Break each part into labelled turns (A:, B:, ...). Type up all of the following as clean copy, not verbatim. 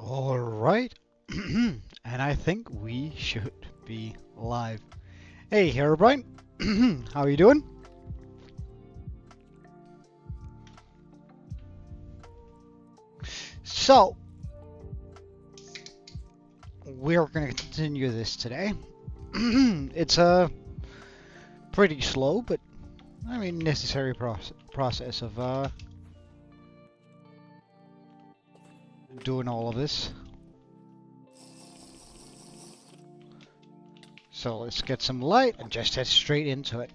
A: Alright, and I think we should be live. Hey, Herobrine, how are you doing? So, we're going to continue this today. It's a pretty slow, but I mean necessary process of doing all of this. So let's get some light and just head straight into it.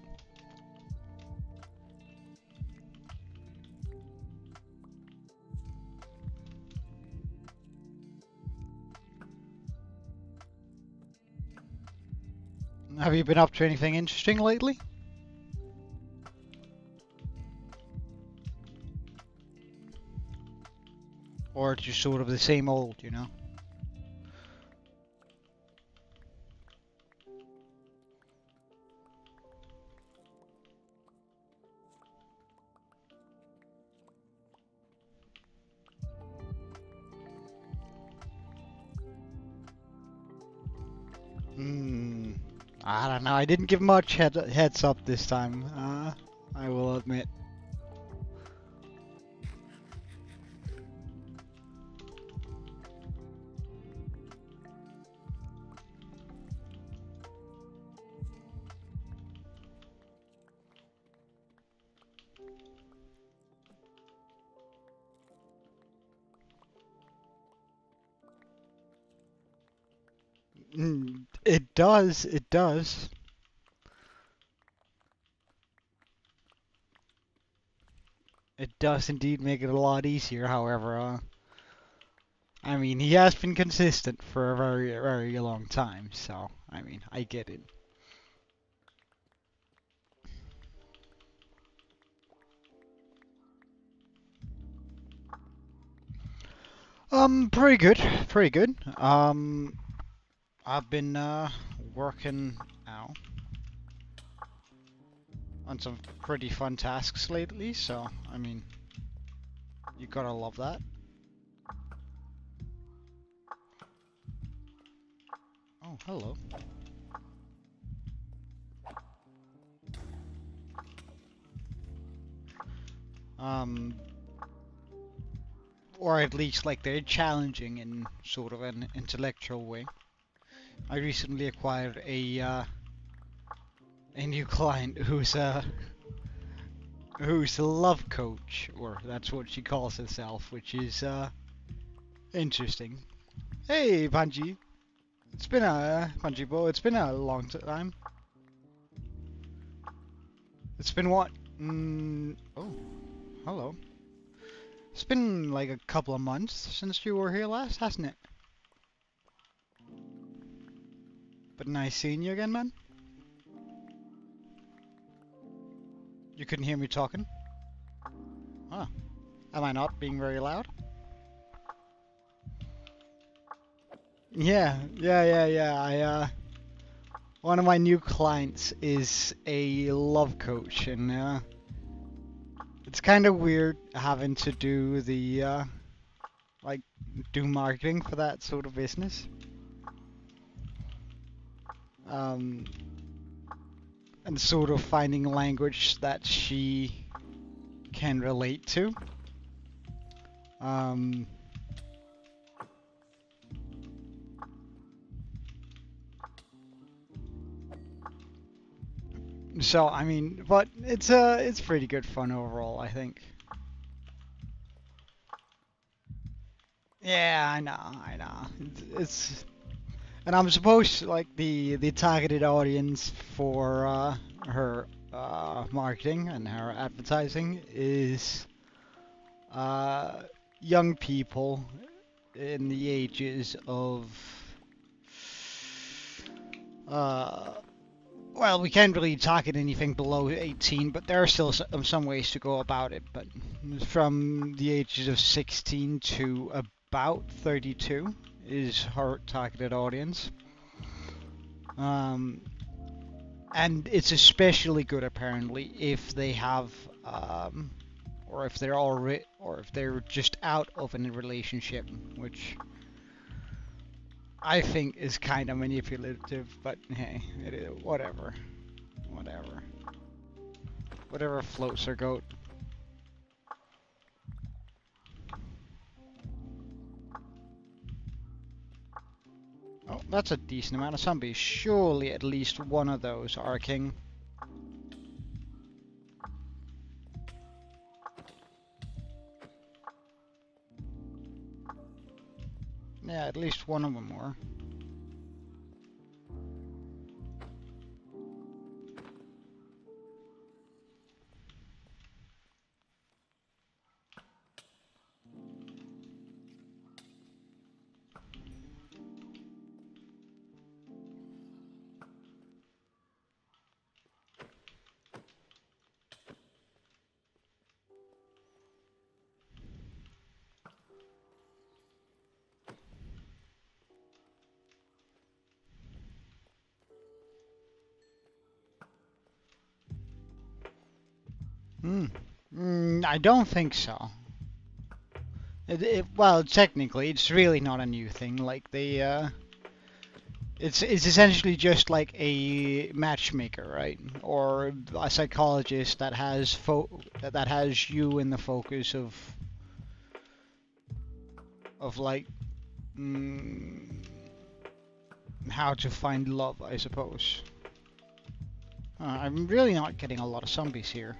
A: Have you been up to anything interesting lately? Or it's just sort of the same old, you know? I don't know. I didn't give much heads up this time. I will admit. It does. It does. It does indeed make it a lot easier. However, I mean, he has been consistent for a very, very long time. So, I mean, I get it. Pretty good. Pretty good. I've been working out on some pretty fun tasks lately, so I mean, you gotta love that. Oh, hello. Or at least like they're challenging in sort of an intellectual way. I recently acquired a new client who's a love coach, or that's what she calls herself, which is interesting. Hey, Panji. It's been a Panji Bo. It's been a long time. It's been what? Oh, hello. It's been like a couple of months since you were here last, hasn't it? But nice seeing you again, man. You couldn't hear me talking? Huh. Am I not being very loud? Yeah. One of my new clients is a love coach, and it's kind of weird having to do the like do marketing for that sort of business. And sort of finding language that she can relate to. So I mean, but it's pretty good fun overall, I think. Yeah, I know. It's and I'm supposed to, like the targeted audience for her marketing and her advertising is young people in the ages of well, we can't really target anything below 18, but there are still some ways to go about it. But from the ages of 16 to about 32 is her targeted audience. And it's especially good apparently if they have, or if they're already, or if they're just out of a relationship, which I think is kind of manipulative, but hey, whatever. Whatever. Whatever floats her goat. Oh, that's a decent amount of zombies. Surely at least one of those are king. Yeah, at least one of them were. I don't think so. Well, technically, it's really not a new thing. Like it's essentially just like a matchmaker, right? Or a psychologist that has that has you in the focus of like how to find love, I suppose. I'm really not getting a lot of zombies here.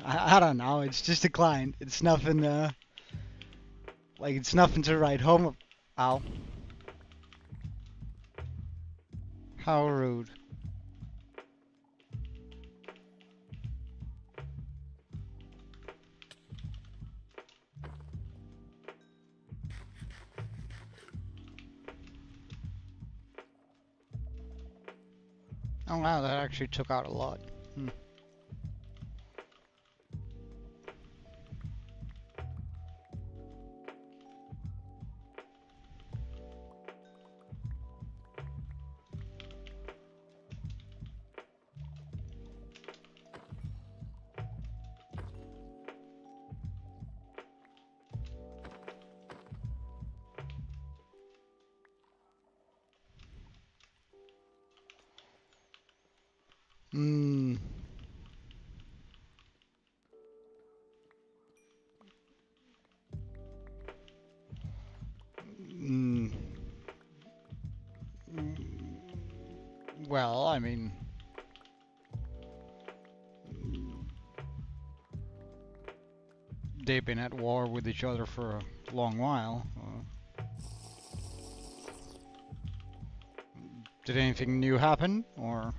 A: I don't know. It's just a client. It's nothing. Like it's nothing to write home. Ow! How rude. Oh wow, that actually took out a lot. Well, I mean, they've been at war with each other for a long while. Did anything new happen, or?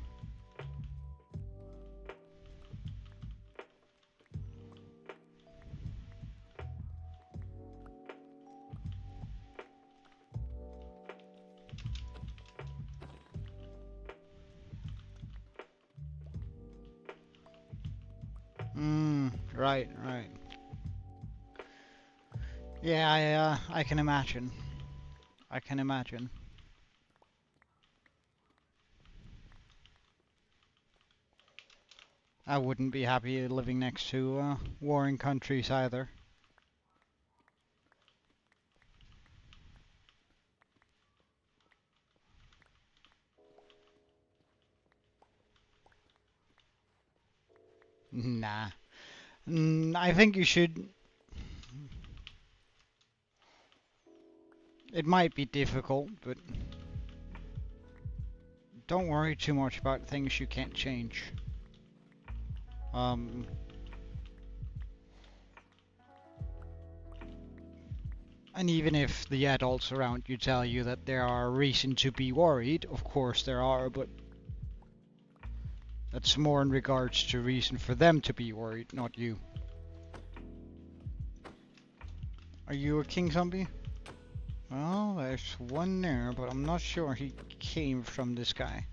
A: Right, right. Yeah, I can imagine. I can imagine. I wouldn't be happy living next to warring countries either. Nah. I think you should. It might be difficult, but don't worry too much about things you can't change. And even if the adults around you tell you that there are reason to be worried, of course there are, but that's more in regards to reason for them to be worried, not you. Are you a king zombie? Well, there's one there, but I'm not sure he came from this guy.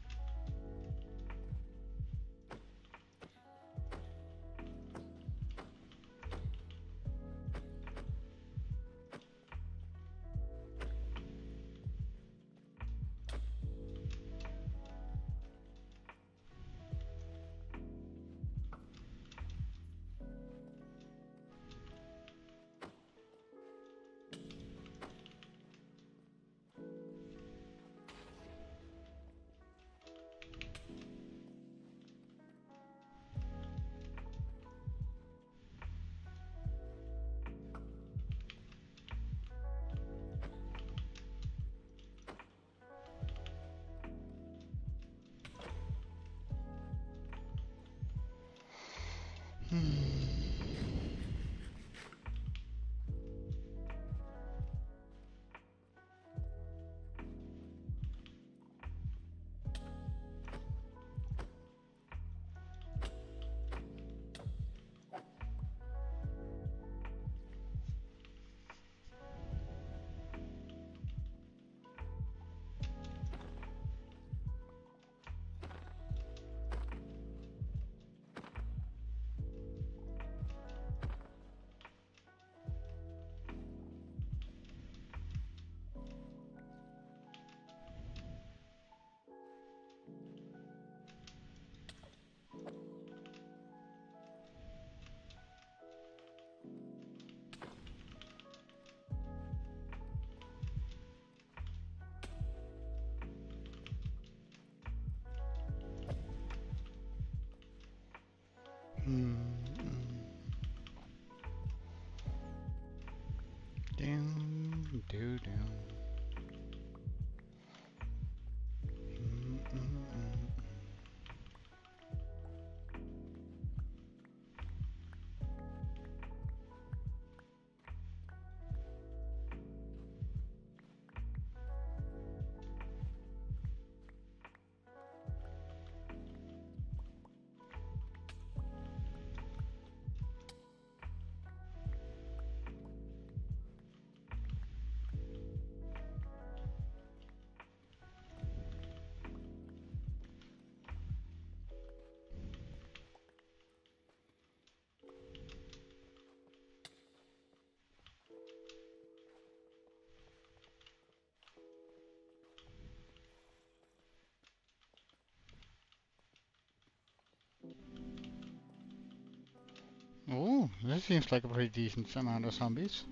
A: Oh, this seems like a pretty decent amount of zombies.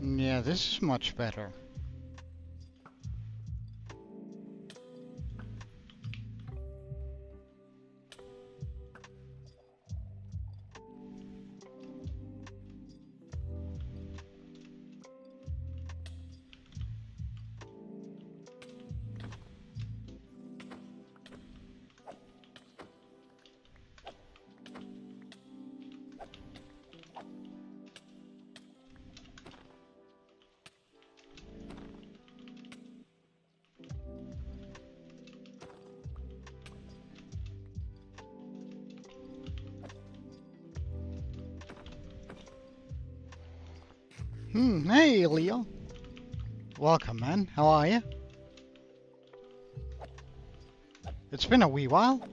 A: Yeah, this is much better. Hey, Leo. Welcome, man. How are you? It's been a wee while.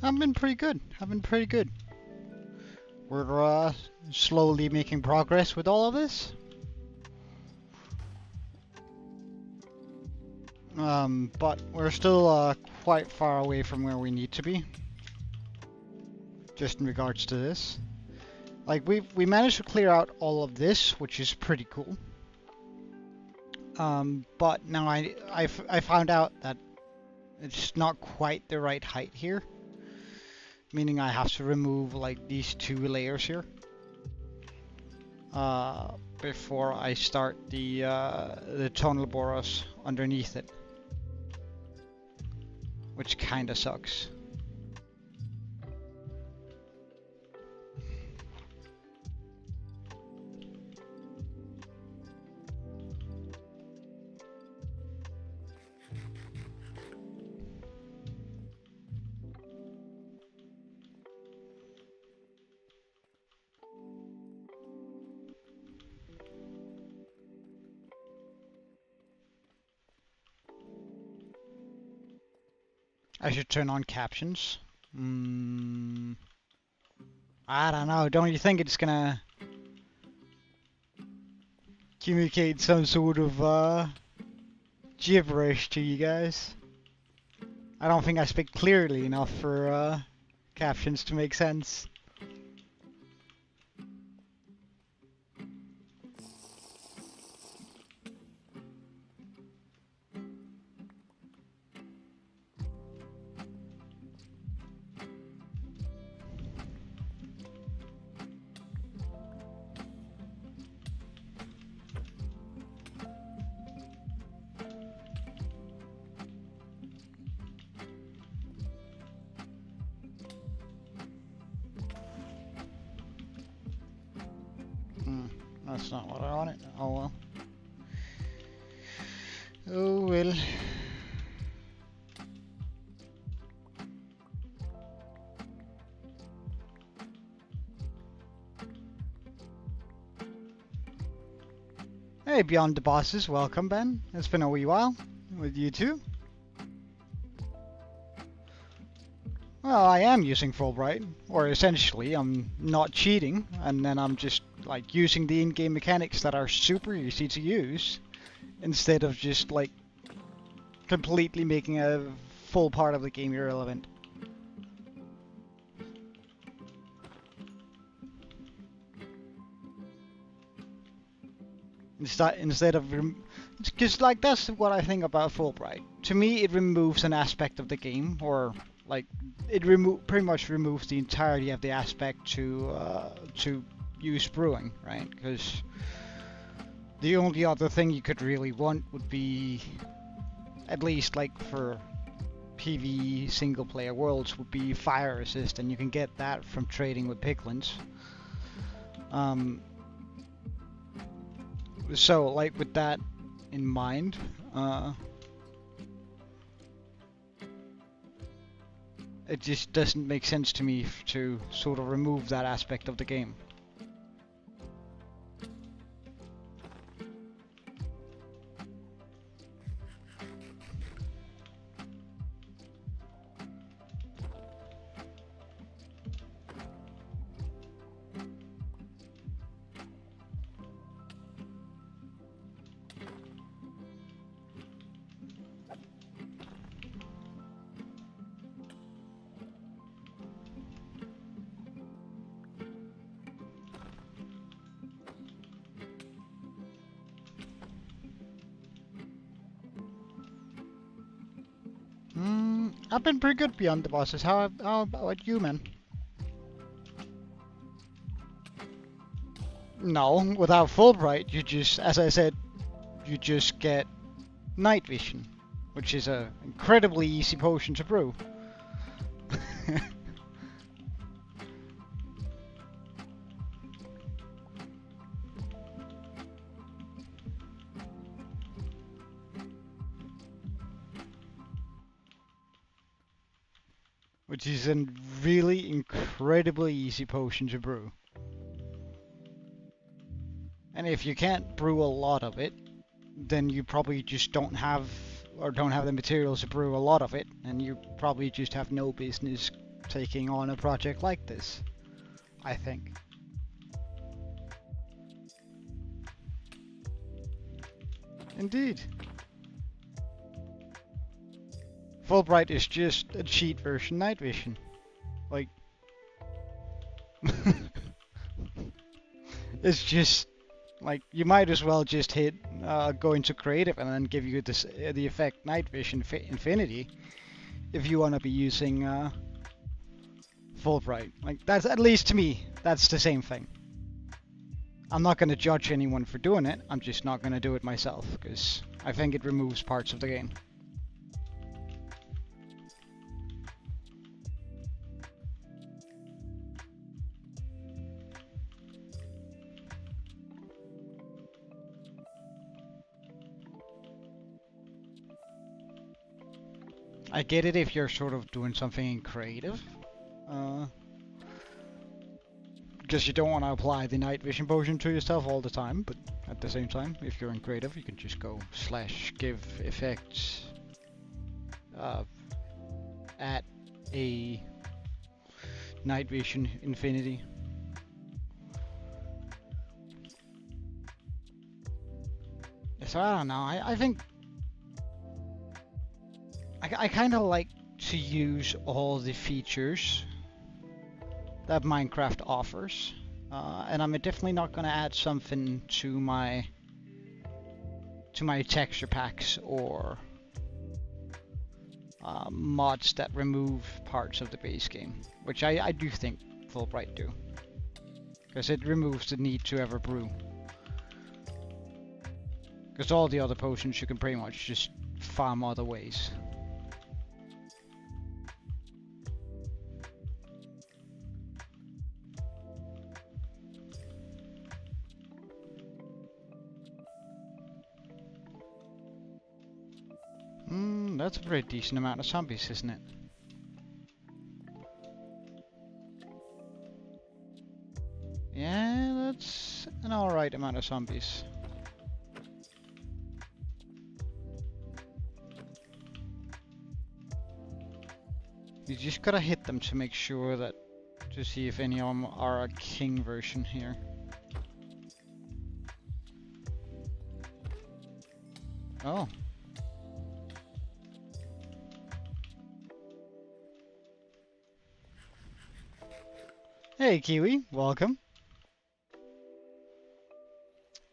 A: I've been pretty good. We're slowly making progress with all of this. But we're still quite far away from where we need to be. Just in regards to this. Like, we managed to clear out all of this, which is pretty cool. But now I found out that it's not quite the right height here. Meaning I have to remove like these 2 layers here before I start the tonal boros underneath it, which kinda sucks. I should turn on captions. I don't know. Don't you think it's gonna communicate some sort of gibberish to you guys? I don't think I speak clearly enough for captions to make sense. That's not what I wanted. Oh well. Oh well. Hey, Beyond the Bosses, welcome, Ben. It's been a wee while with you too. Well, I am using Fulbright, or essentially, I'm not cheating, and then I'm just like using the in-game mechanics that are super easy to use, instead of just like completely making a full part of the game irrelevant. Instead of, because like that's what I think about Fulbright. To me, it removes an aspect of the game, or like it pretty much removes the entirety of the aspect to use brewing, right? Because the only other thing you could really want would be, at least like for PvE single player worlds, would be fire resist, and you can get that from trading with piglins. So like with that in mind, it just doesn't make sense to me to sort of remove that aspect of the game. I've been pretty good beyond the bosses. How about you, man? No, without Fulbright, you just, as I said, you just get night vision, which is a incredibly easy potion to brew. Which is a really incredibly easy potion to brew. And if you can't brew a lot of it, then you probably just don't have the materials to brew a lot of it, and you probably just have no business taking on a project like this, I think. Indeed. Fulbright is just a cheat version night vision. Like, it's just like you might as well just hit go into creative and then give you this the effect night vision infinity if you want to be using Fulbright. Like that's, at least to me, that's the same thing. I'm not going to judge anyone for doing it. I'm just not going to do it myself because I think it removes parts of the game. I get it if you're sort of doing something in creative, because you don't want to apply the night vision potion to yourself all the time, but at the same time, if you're in creative, you can just go / give effects at a night vision infinity. So I don't know, I think I kind of like to use all the features that Minecraft offers, and I'm definitely not going to add something to my texture packs or mods that remove parts of the base game, which I do think Fulbright do, because it removes the need to ever brew. Because all the other potions you can pretty much just farm other ways. That's a pretty decent amount of zombies, isn't it? Yeah, that's an alright amount of zombies. You just gotta hit them to make sure that, to see if any of them are a king version here. Oh. Hey Kiwi, welcome.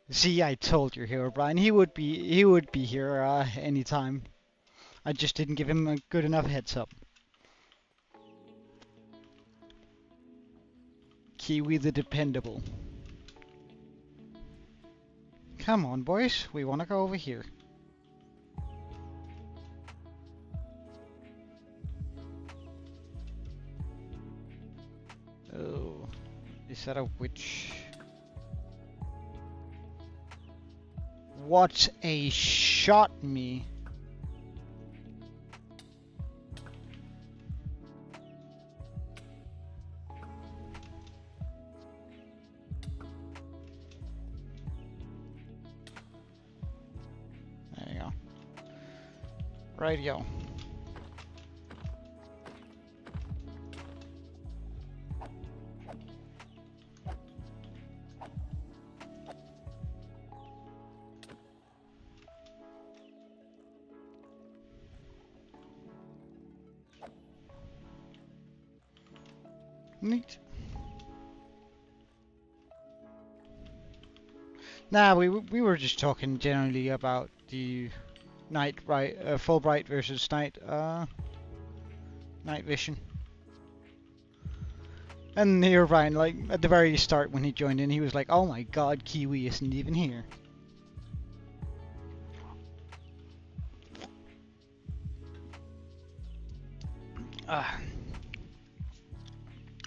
A: See, I told you here, Brian. He would be here anytime. I just didn't give him a good enough heads up. Kiwi the dependable. Come on, boys. We want to go over here. Oh, is that a witch? What a shot me. There you go. Rightio. Neat. Nah, we were just talking generally about the full bright versus night vision. And here, Ryan, like at the very start when he joined in, he was like, "Oh my God, Kiwi isn't even here."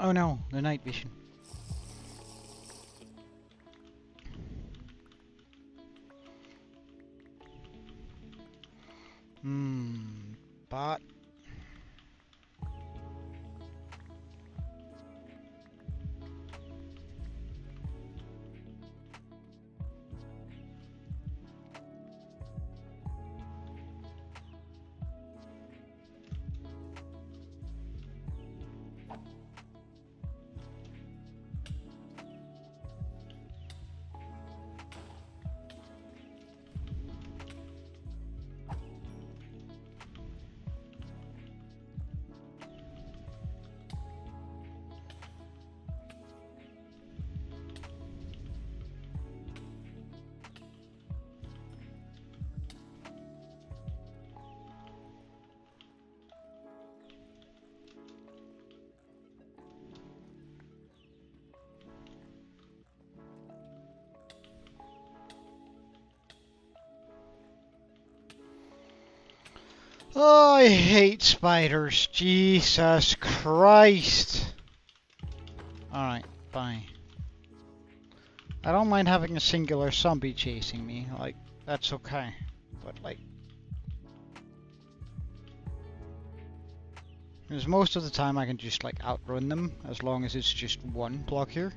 A: Oh no, the night vision. But oh, I hate spiders. Jesus Christ. Alright, bye. I don't mind having a singular zombie chasing me, like, that's okay. But, like... because most of the time I can just, like, outrun them, as long as it's just one block here.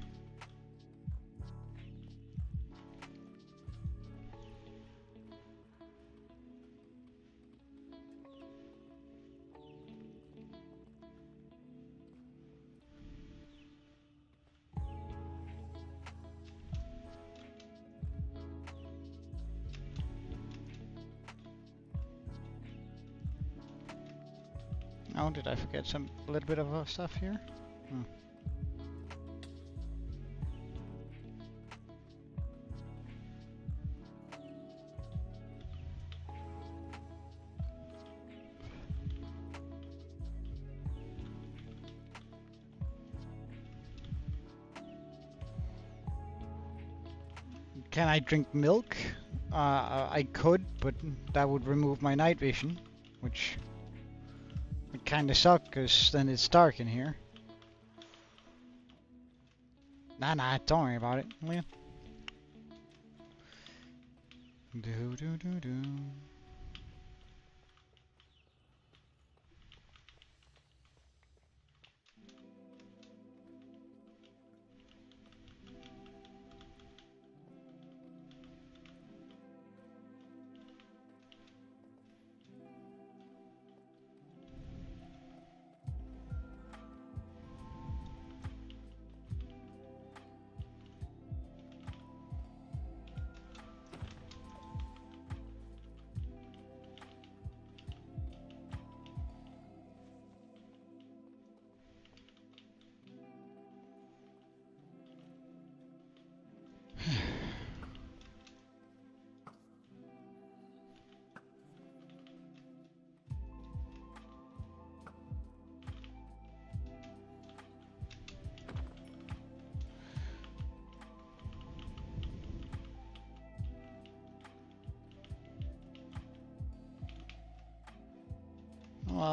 A: Oh, did I forget a little bit of stuff here? Can I drink milk? I could, but that would remove my night vision, which would kinda suck, because then it's dark in here. Nah, don't worry about it. Yeah. Do.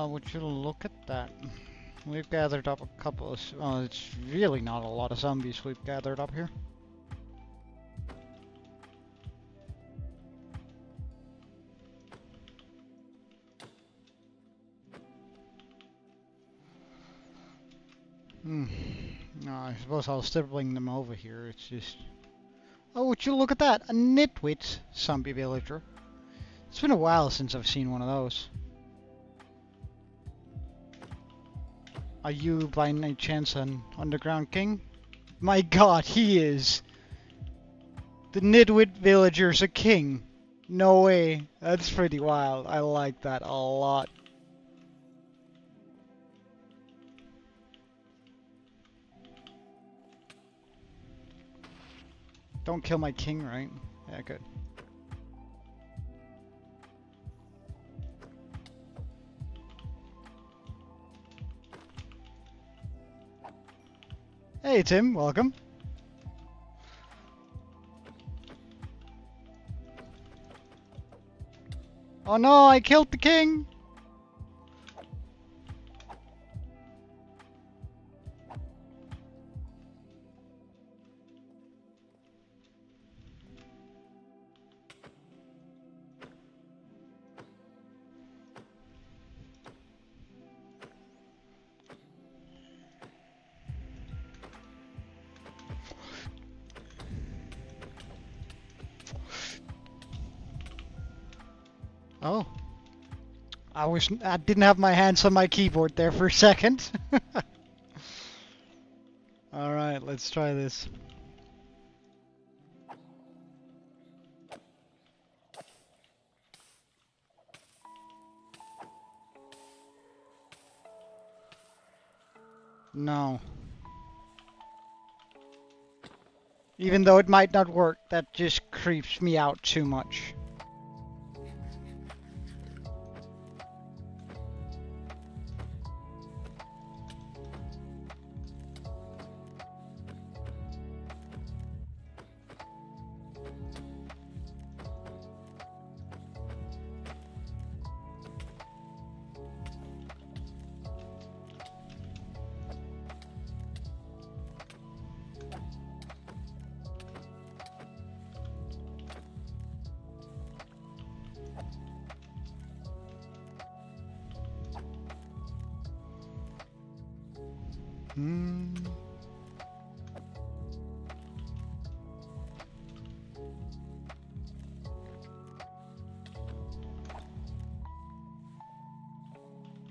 A: would you look at that? We've gathered up a couple of... Well, it's really not a lot of zombies we've gathered up here. No, I suppose I'll still bring them over here. It's just... Oh, would you look at that? A nitwit zombie villager. It's been a while since I've seen one of those. Are you by any chance an underground king? My god, he is! The nitwit villager's a king. No way. That's pretty wild. I like that a lot. Don't kill my king, right? Yeah, good. Hey Tim, welcome. Oh no, I killed the king! Oh. I didn't have my hands on my keyboard there for a second. Alright, let's try this. No. Even though it might not work, that just creeps me out too much.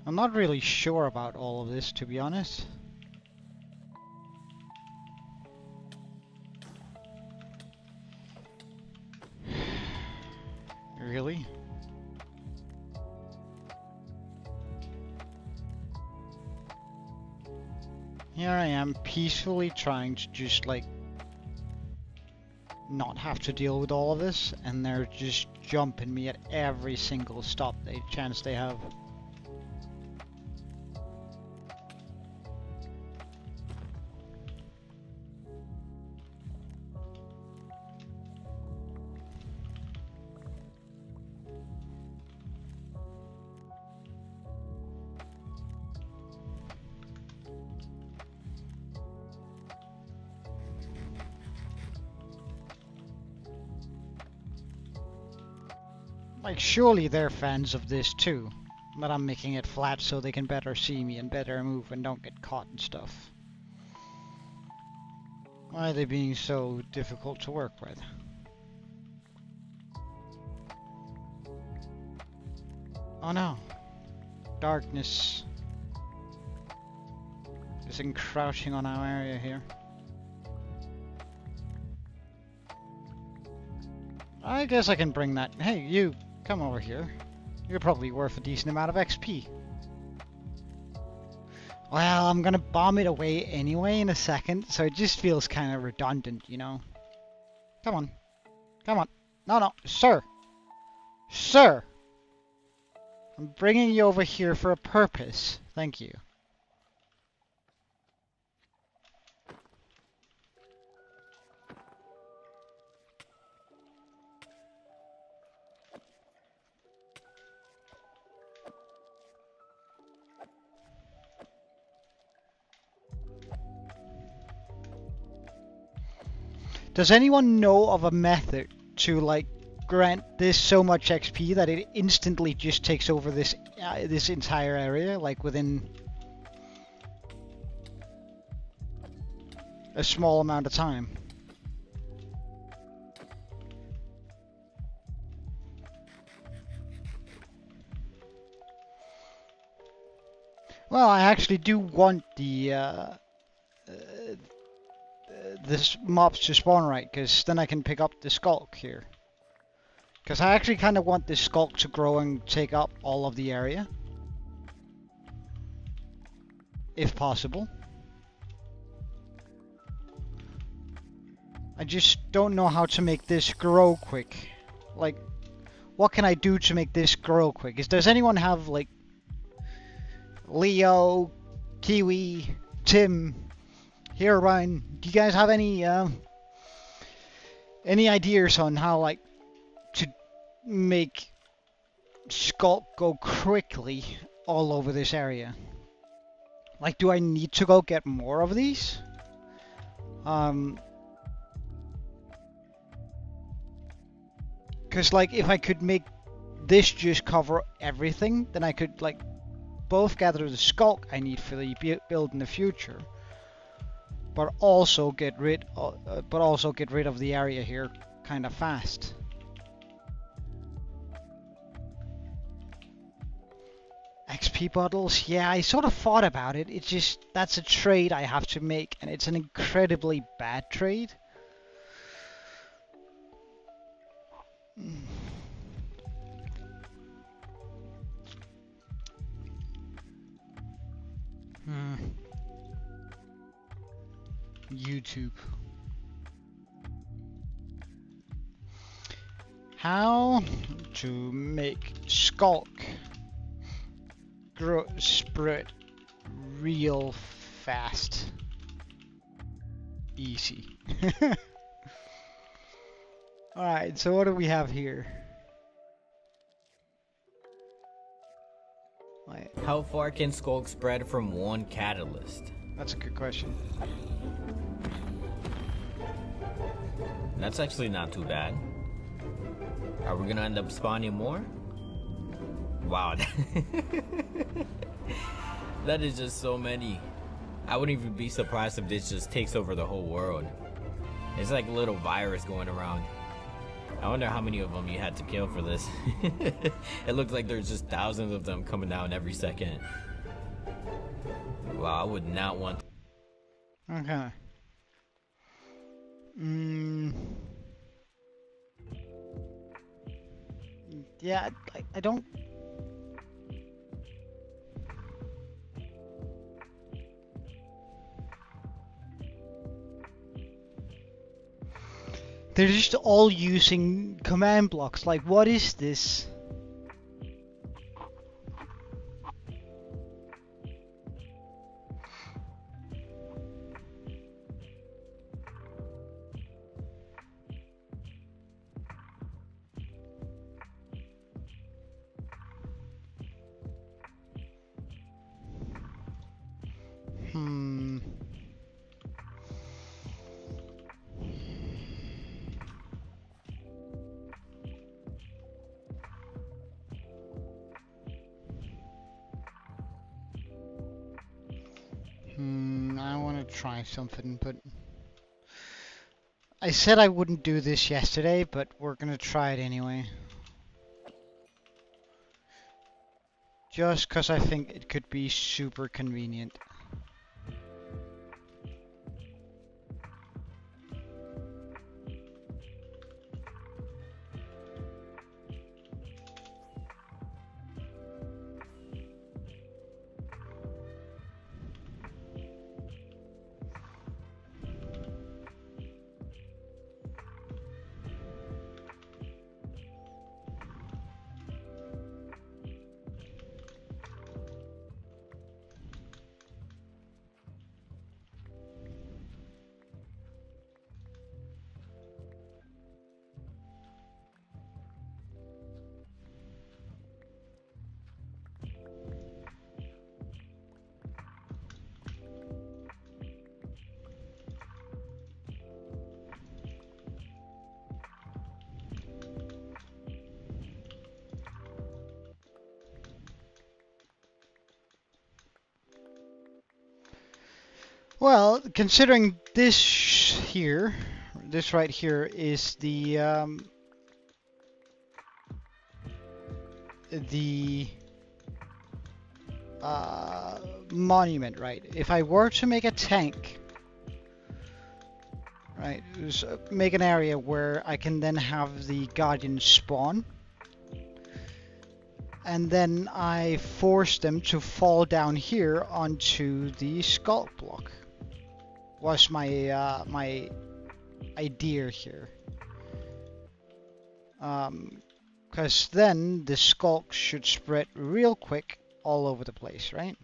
A: I'm not really sure about all of this, to be honest. Really? Here I am, peacefully trying to just, like, not have to deal with all of this, and they're just jumping me at every single chance they have. Like, surely they're fans of this too, but I'm making it flat so they can better see me and better move and don't get caught and stuff. Why are they being so difficult to work with? Oh no. Darkness is encroaching on our area here. I guess I can bring that. Hey, you, come over here. You're probably worth a decent amount of XP. Well, I'm gonna bomb it away anyway in a second, so it just feels kind of redundant, you know? Come on. Come on. No, sir. Sir! I'm bringing you over here for a purpose. Thank you. Does anyone know of a method to like grant this so much XP that it instantly just takes over this this entire area, like within a small amount of time? Well, I actually do want the this mobs to spawn right, because then I can pick up the skulk here. Because I actually kind of want this skulk to grow and take up all of the area, if possible. I just don't know how to make this grow quick. Like, what can I do to make this grow quick? Does anyone have, like, Leo, Kiwi, Tim, Herobrine, do you guys have any ideas on how, like, to make Skulk go quickly all over this area? Like, do I need to go get more of these? Because, like, if I could make this just cover everything, then I could, like, both gather the skulk I need for the build in the future, but also get rid of the area here kind of fast. XP bottles, yeah, I sort of thought about it. It's just that's a trade I have to make, and it's an incredibly bad trade. YouTube. How to make skulk grow spread real fast. Easy. Alright, so what do we have here?
B: How far can skulk spread from one catalyst?
A: That's a good question.
B: That's actually not too bad. Are we gonna end up spawning more? Wow. That is just so many. I wouldn't even be surprised if this just takes over the whole world. It's like a little virus going around. I wonder how many of them you had to kill for this. It looks like there's just thousands of them coming down every second. Wow, I would not want.
A: Okay. Yeah, I don't. They're just all using command blocks. Like, what is this? I want to try something, but I said I wouldn't do this yesterday, but we're gonna try it anyway. Just because I think it could be super convenient. Well, considering this here, this right here is the monument, right? If I were to make a tank, right, make an area where I can then have the guardians spawn, and then I force them to fall down here onto the sculk block. Was my my idea here. Because then the skulk should spread real quick all over the place, right?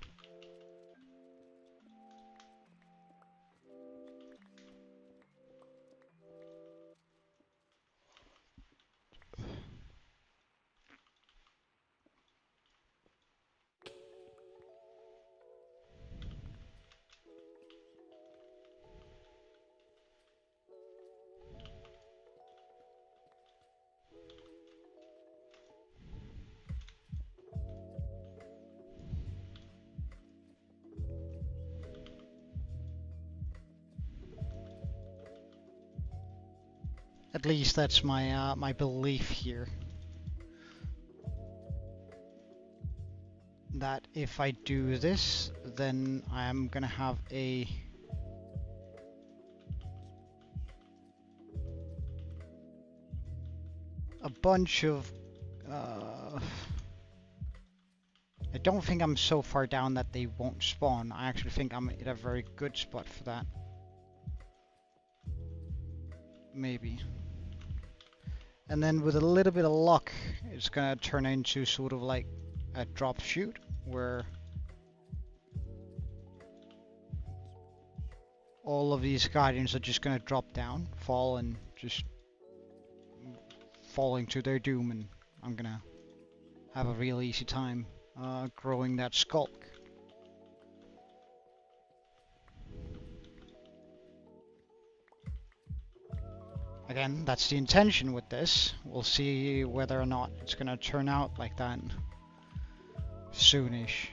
A: At least that's my my belief here. That if I do this, then I'm gonna have a bunch of I don't think I'm so far down that they won't spawn. I actually think I'm in a very good spot for that. Maybe. And then with a little bit of luck, it's gonna turn into sort of like a drop shoot, where all of these guardians are just gonna drop down, fall, and just falling to their doom, and I'm gonna have a real easy time growing that skulk. Again, that's the intention with this. We'll see whether or not it's gonna turn out like that soonish.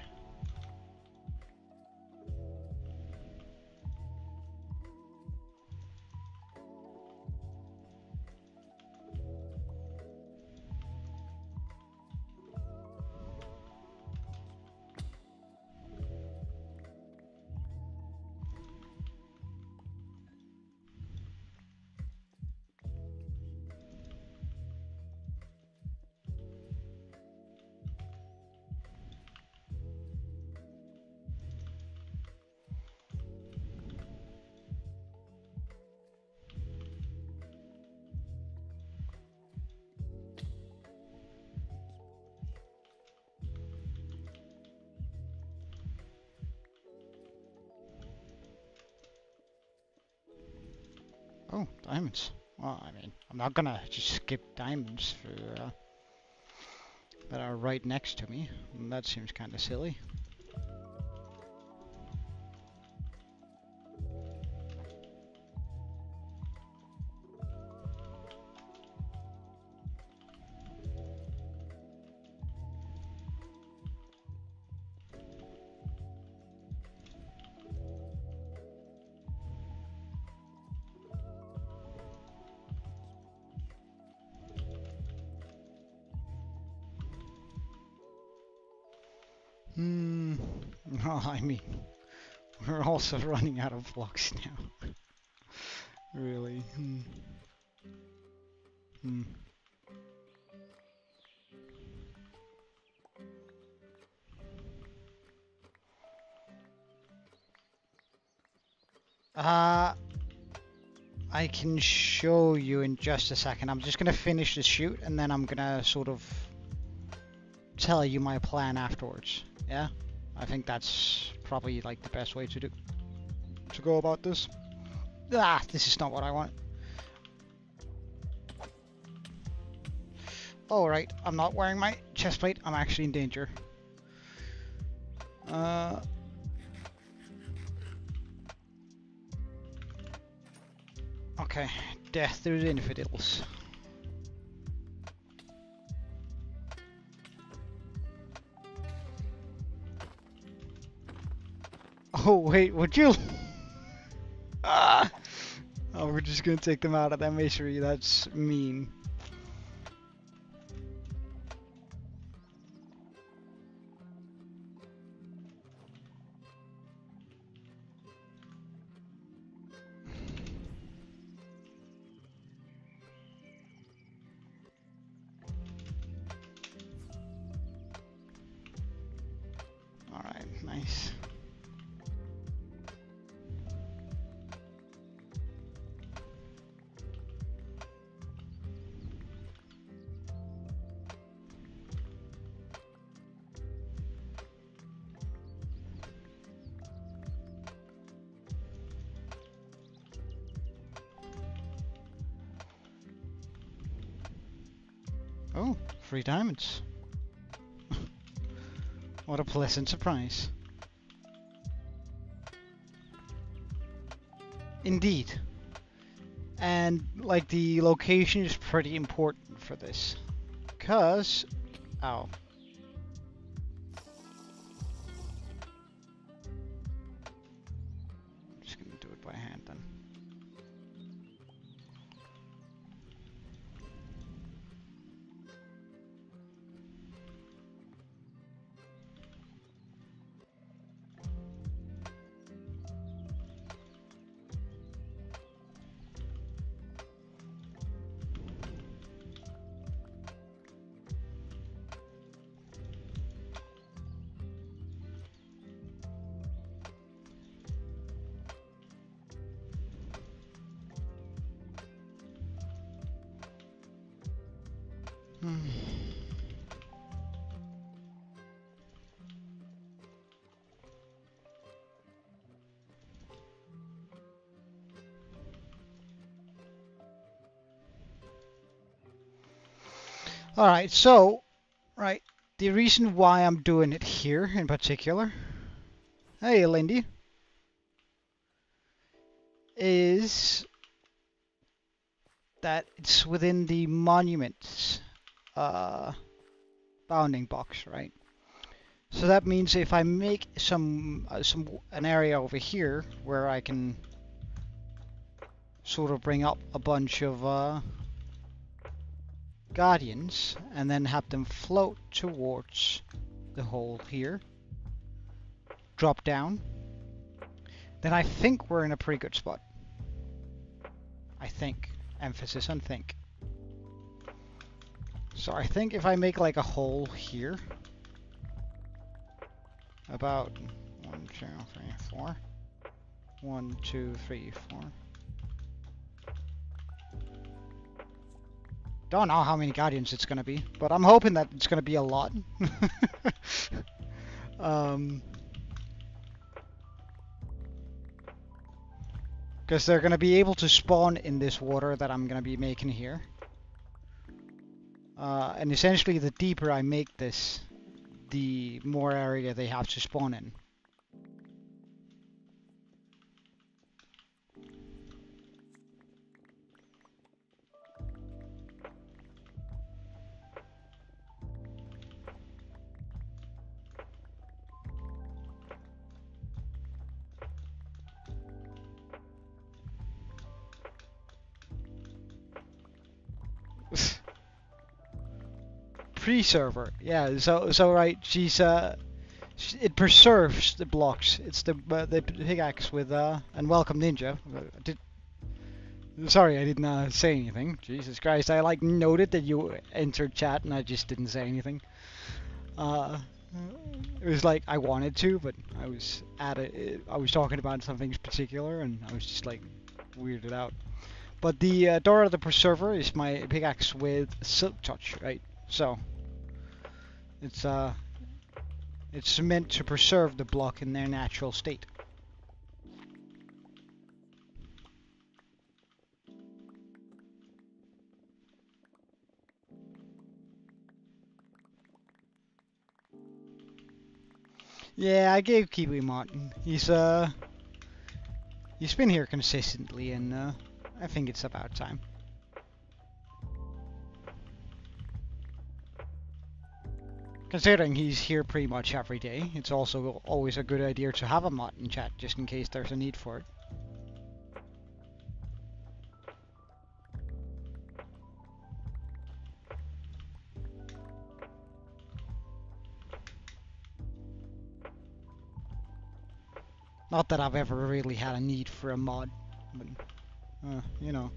A: Oh, diamonds. Well, I mean, I'm not gonna just skip diamonds for that are right next to me. That seems kind of silly. Well, I mean, we're also running out of blocks now. Really. I can show you in just a second. I'm just gonna finish the shoot, and then I'm gonna sort of tell you my plan afterwards. Yeah? I think that's probably like the best way to go about this. Ah, this is not what I want. Oh right, I'm not wearing my chest plate. I'm actually in danger. Okay, death to the infidels. Oh wait, would you? just gonna take them out of their misery. That's mean. Alright, nice. Oh, free diamonds. What a pleasant surprise. Indeed. And, like, the location is pretty important for this. Because... Ow. I'm just gonna do it by hand then. Alright, so, right, the reason why I'm doing it here in particular, hey Lindy, is that it's within the monuments bounding box, right? So that means if I make an area over here where I can sort of bring up a bunch of guardians and then have them float towards the hole here, drop down, then I think we're in a pretty good spot. I think. Emphasis on think. So I think if I make like a hole here, about 1, 2, 3, 4. 1, 2, 3, 4. Don't know how many guardians it's gonna be, but I'm hoping that it's gonna be a lot. Because they're gonna be able to spawn in this water that I'm gonna be making here. And essentially, the deeper I make this, the more area they have to spawn in. Preserver, yeah. So right, it preserves the blocks. It's the pickaxe with and welcome ninja. Sorry, I didn't say anything. Jesus Christ, I like noted that you entered chat and I just didn't say anything. It was like I wanted to, but I was I was talking about something particular and I was just like weirded out. But the door of the preserver is my pickaxe with silk touch, right? So it's meant to preserve the block in their natural state. Yeah, I gave Kiwi Martin. He's been here consistently, and I think it's about time. Considering he's here pretty much every day, it's also always a good idea to have a mod in chat, just in case there's a need for it. Not that I've ever really had a need for a mod, but, you know.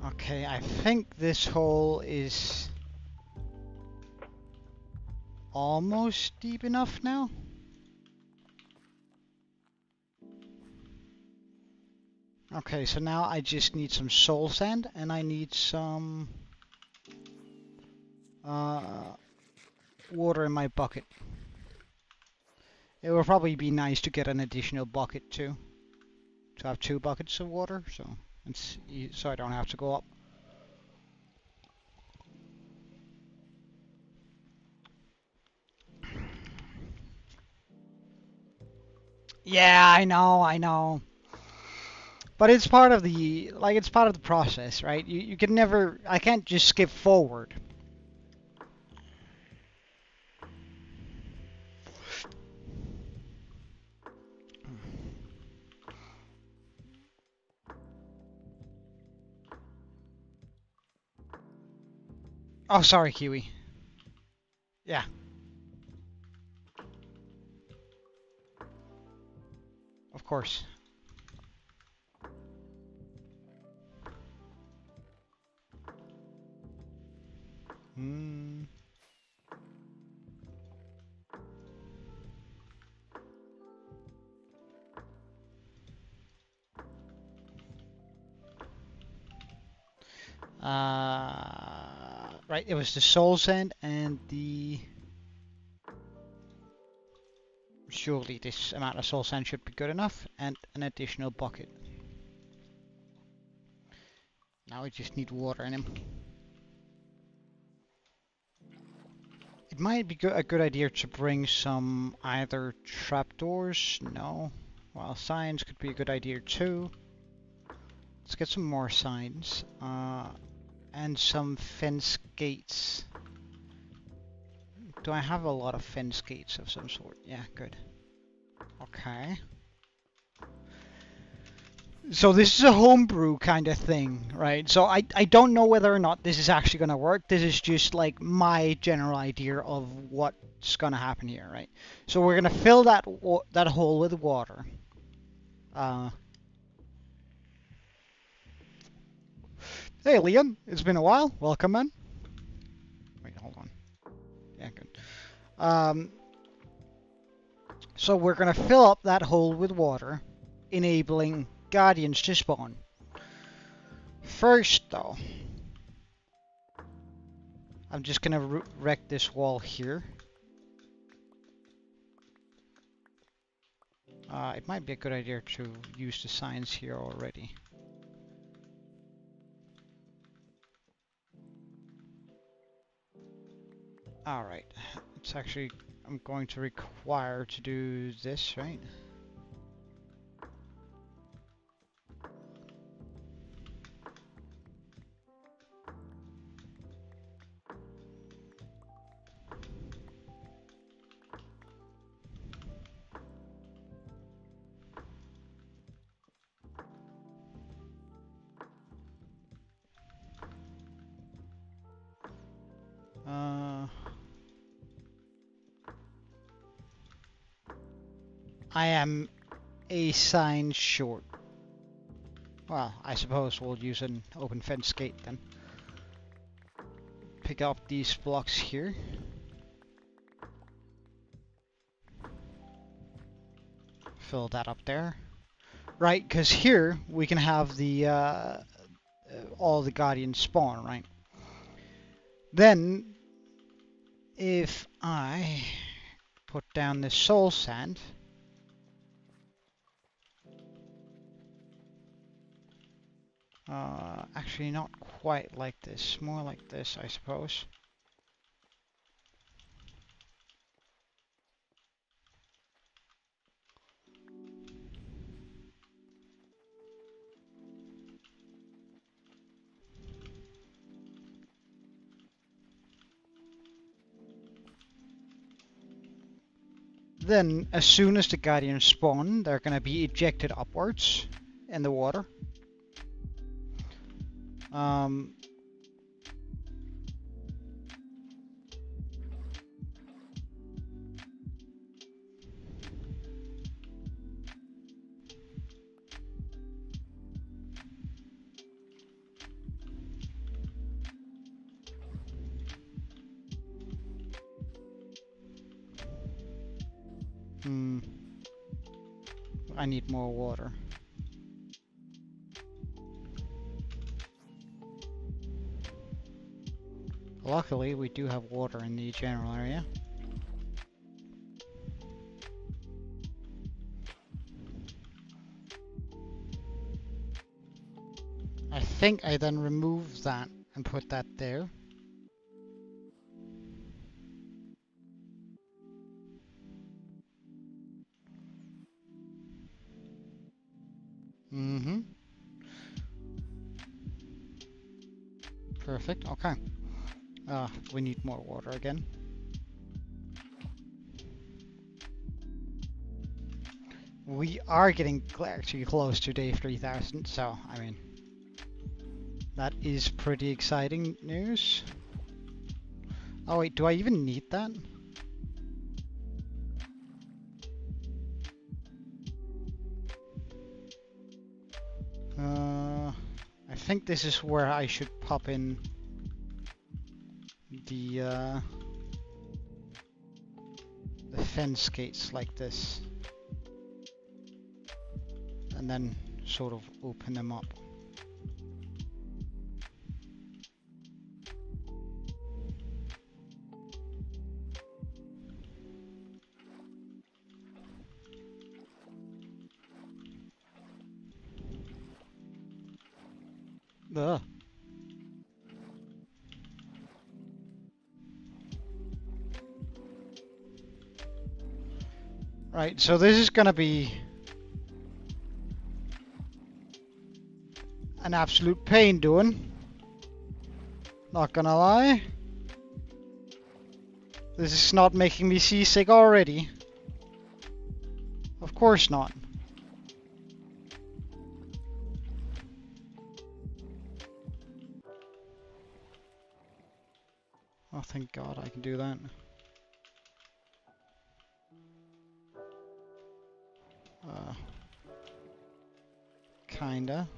A: Okay, I think this hole is almost deep enough now. Okay, so now I just need some soul sand and I need some water in my bucket. It will probably be nice to get an additional bucket too, to have 2 buckets of water, so I don't have to go up. Yeah, I know. But it's part of the process, right? You can never, I can't just skip forward. Oh, sorry, Kiwi. Yeah. Of course. Hmm. Right, it was the soul sand and the... Surely this amount of soul sand should be good enough, and an additional bucket. Now we just need water in him. It might be a good idea to bring some either trapdoors, no. Well, signs could be a good idea too. Let's get some more signs. And some fence gates. Do I have a lot of fence gates of some sort? Yeah, good. Okay. So this is a homebrew kind of thing, right? So I don't know whether or not this is actually going to work. This is just like my general idea of what's going to happen here, right? So we're going to fill that hole with water. Hey, Liam. It's been a while. Welcome, man. Wait, hold on. Yeah, good. So we're going to fill up that hole with water, enabling guardians to spawn. First, though, I'm just going to wreck this wall here. It might be a good idea to use the signs here already. Alright, it's actually, I'm going to require to do this, right? I am a sign short. Well, I suppose we'll use an open fence gate then. Pick up these blocks here. Fill that up there. Right, because here we can have the all the guardians spawn, right? Then, if I put down this soul sand, actually not quite like this, more like this, I suppose. Then, as soon as the guardians spawn, they're going to be ejected upwards in the water. Um, I need more water. Luckily, we do have water in the general area. I think I then remove that and put that there. Mm-hmm. Perfect, okay. We need more water again. We are getting actually close to day 3000, so, I mean, that is pretty exciting news. Oh wait, do I even need that? I think this is where I should pop in the fence gates like this. And then sort of open them up. Ugh. Right, so this is gonna be an absolute pain doing. Not gonna lie. This is not making me seasick already. Of course not. Oh, thank God I can do that. Kinda.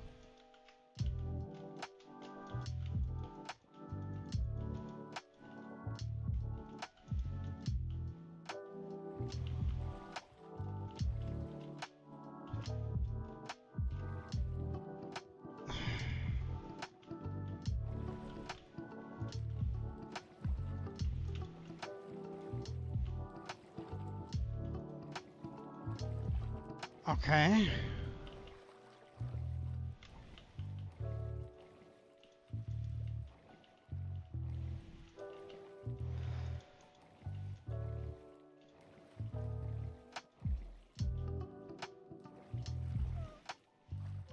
A: Okay.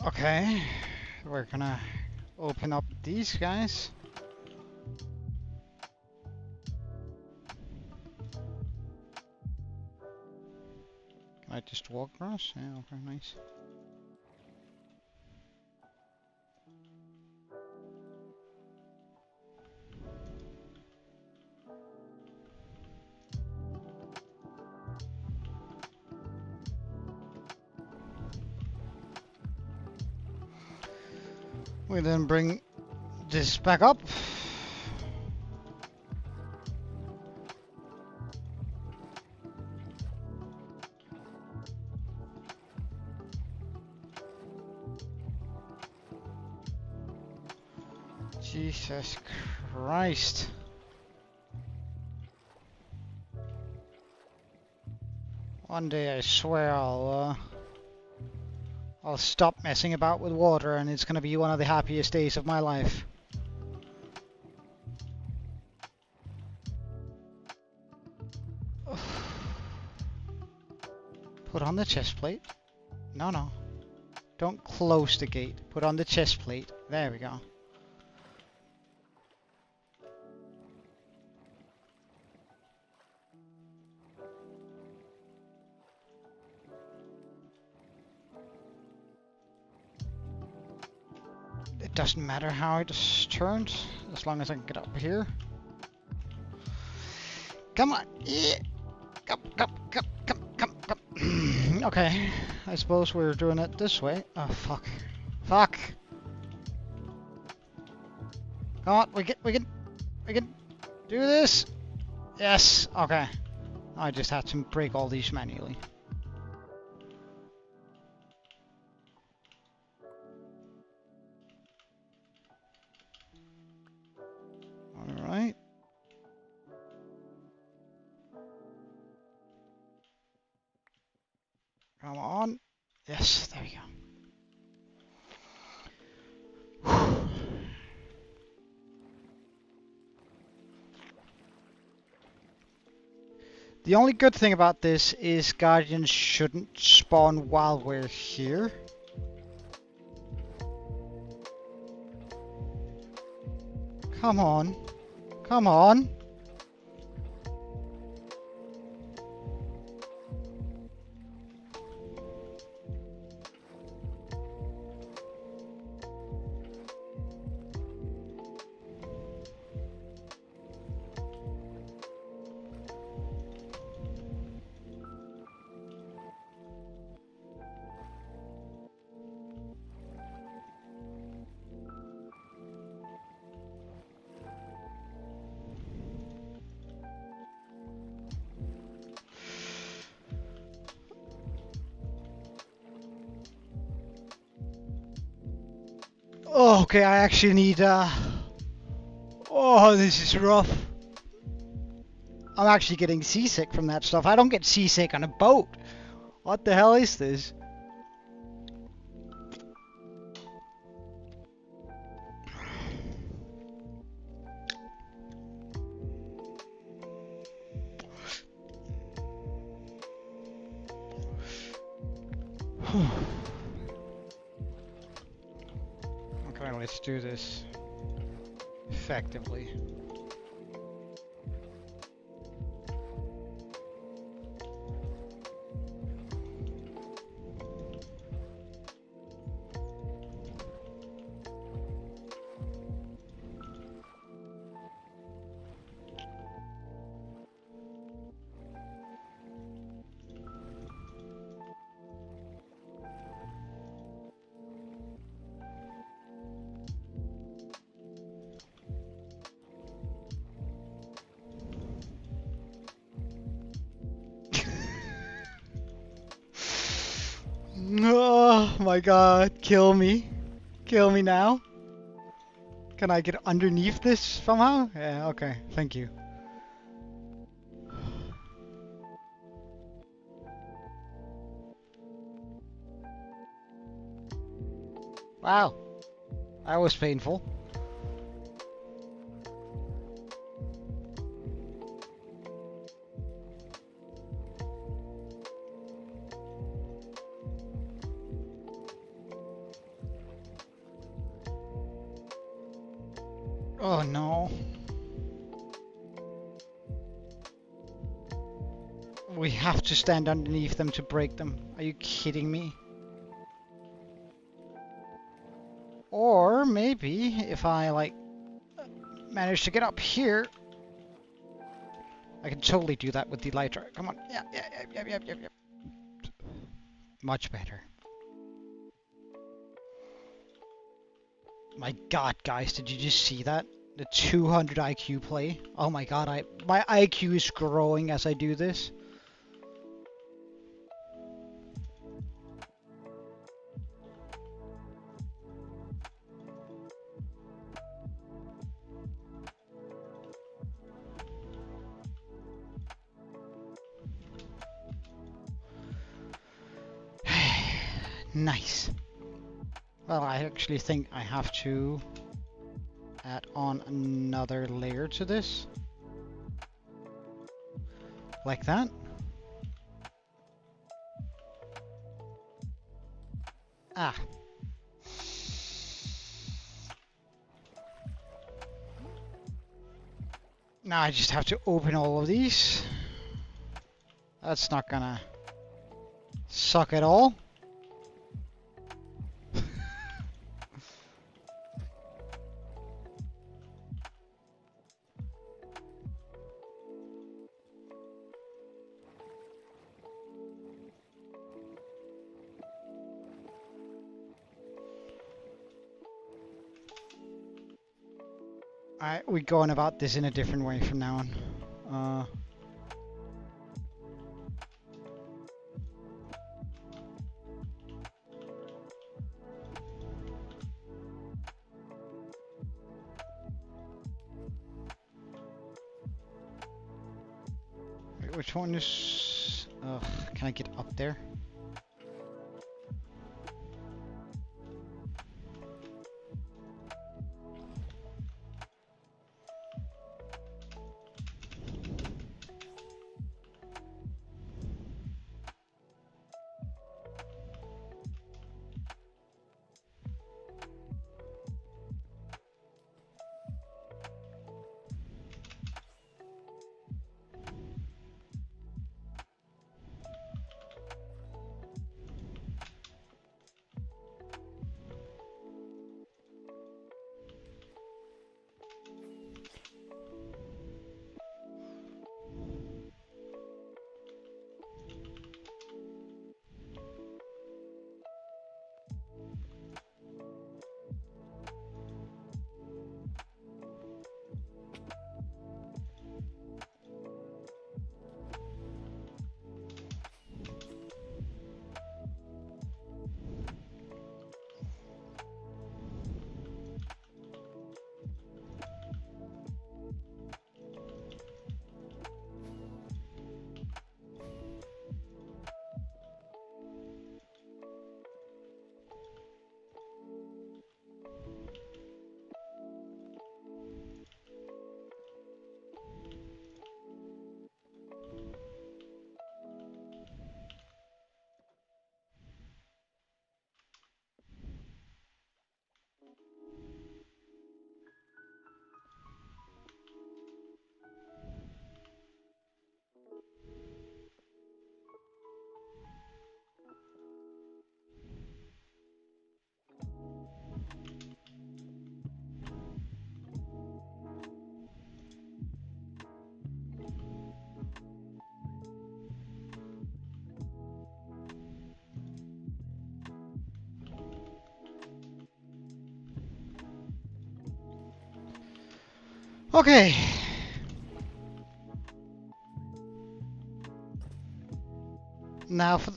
A: Okay. We're gonna open up these guys. Can I just walk across? Yeah, okay, nice. We then bring this back up. Jesus Christ. One day I swear I'll stop messing about with water and it's gonna be one of the happiest days of my life. Put on the chest plate. No, no. Don't close the gate. Put on the chest plate. There we go. doesn't matter how it's turned, as long as I can get up here. Come on! Yeah. Come. Okay, I suppose we're doing it this way. Oh, fuck. Fuck! Come on, we can do this! Yes! Okay. I just had to break all these manually. Alright. Come on. Yes, there we go. The only good thing about this is Guardians shouldn't spawn while we're here. Come on. Come on. Oh, okay, I actually need, oh, this is rough. I'm actually getting seasick from that stuff. I don't get seasick on a boat. What the hell is this? Okay, let's do this effectively. Oh my god, kill me. Kill me now. Can I get underneath this somehow? Yeah, okay, thank you. Wow, that was painful. Oh no. We have to stand underneath them to break them. Are you kidding me? Or maybe if I like manage to get up here, I can totally do that with the lighter. Come on. Yep. Much better. My god, guys, did you just see that? The 200 IQ play? Oh my god, my IQ is growing as I do this. Nice. Well, I actually think I have to add on another layer to this. Like that. Ah. Now I just have to open all of these. That's not gonna suck at all. We're going about this in a different way from now on. Wait, which one is... can I get up there? Okay. Now for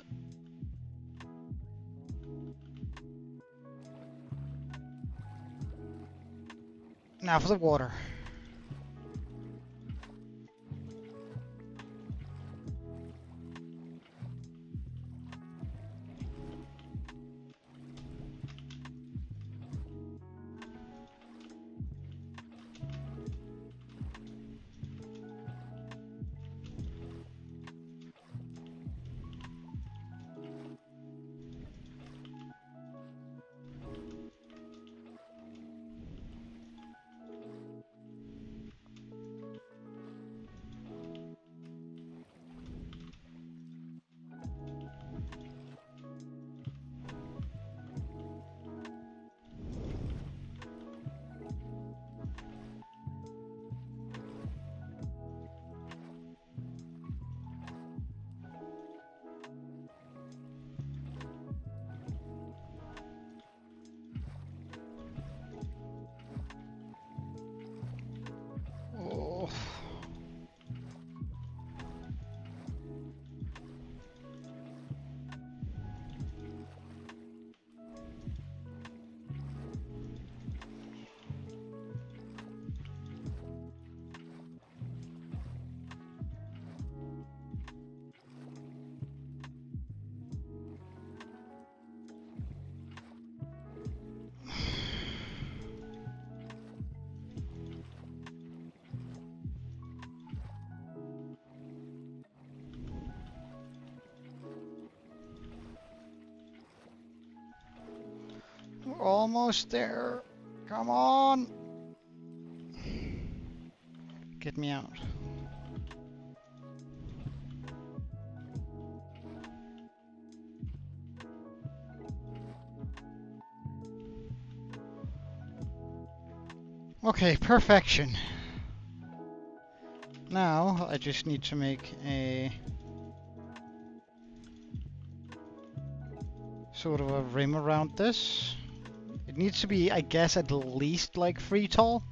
A: the water. Oh. We're almost there. Come on. Get me out. Okay, perfection. Now I just need to make a sort of a rim around this. It needs to be, I guess, at least like 3 tall.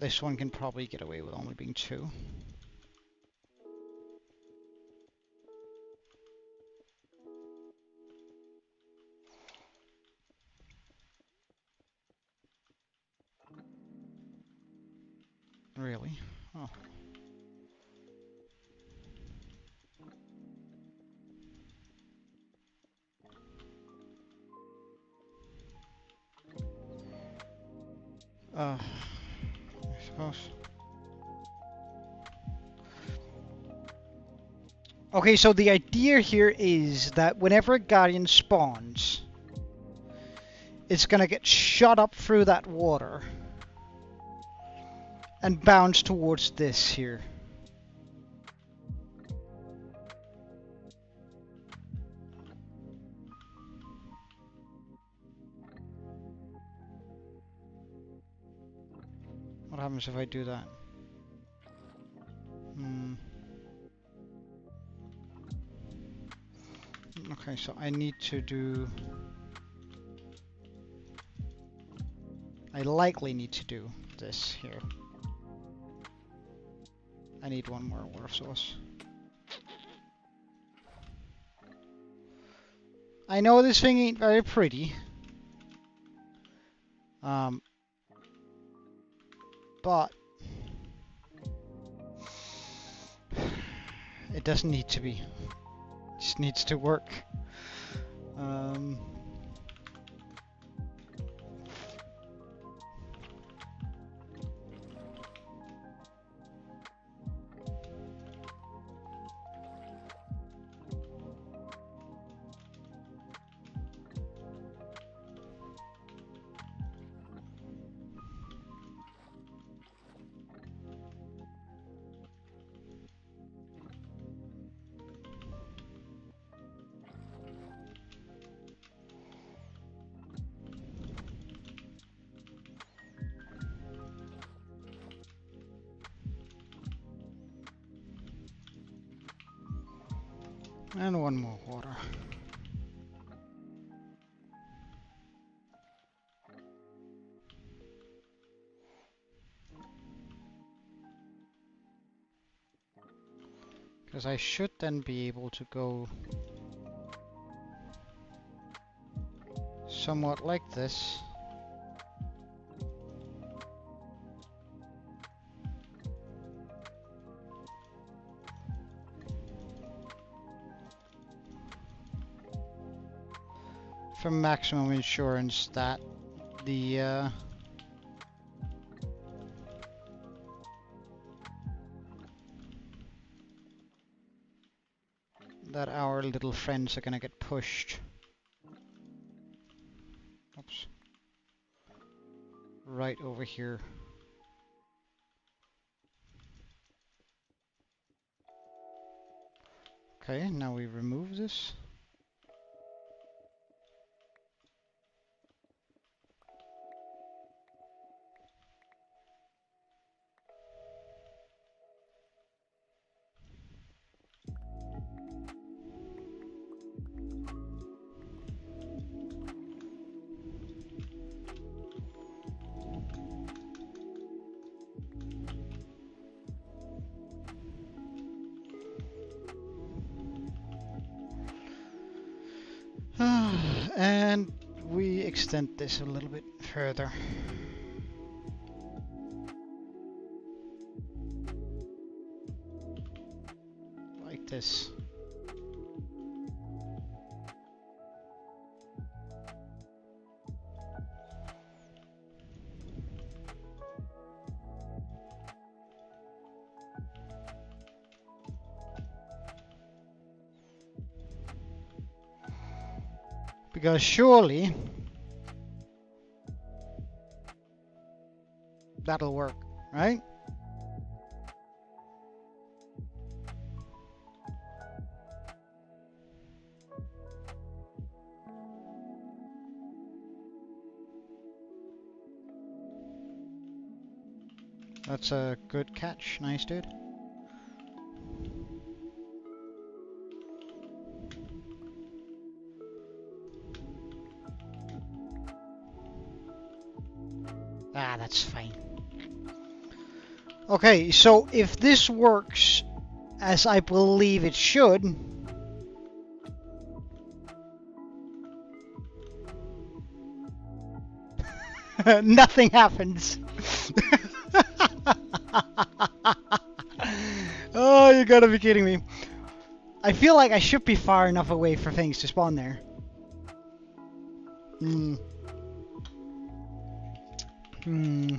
A: This one can probably get away with only being 2. Really? Oh. I suppose. Okay, so the idea here is that whenever a Guardian spawns, it's gonna get shot up through that water and bounce towards this here. What happens if I do that? Okay, so I need to do... I likely need to do this here. I need one more water source. I know this thing ain't very pretty. But it doesn't need to be. It just needs to work. And one more water. Because I should then be able to go somewhat like this. For maximum insurance that the that our little friends are gonna get pushed. Oops. Right over here. Okay, now we remove this. And we extend this a little bit further. Like this. Because surely that'll work, right? That's a good catch. Nice, dude. Ah, that's fine. Okay, so if this works as I believe it should, nothing happens. Oh, you gotta be kidding me. I feel like I should be far enough away for things to spawn there. Hmm. Hmm.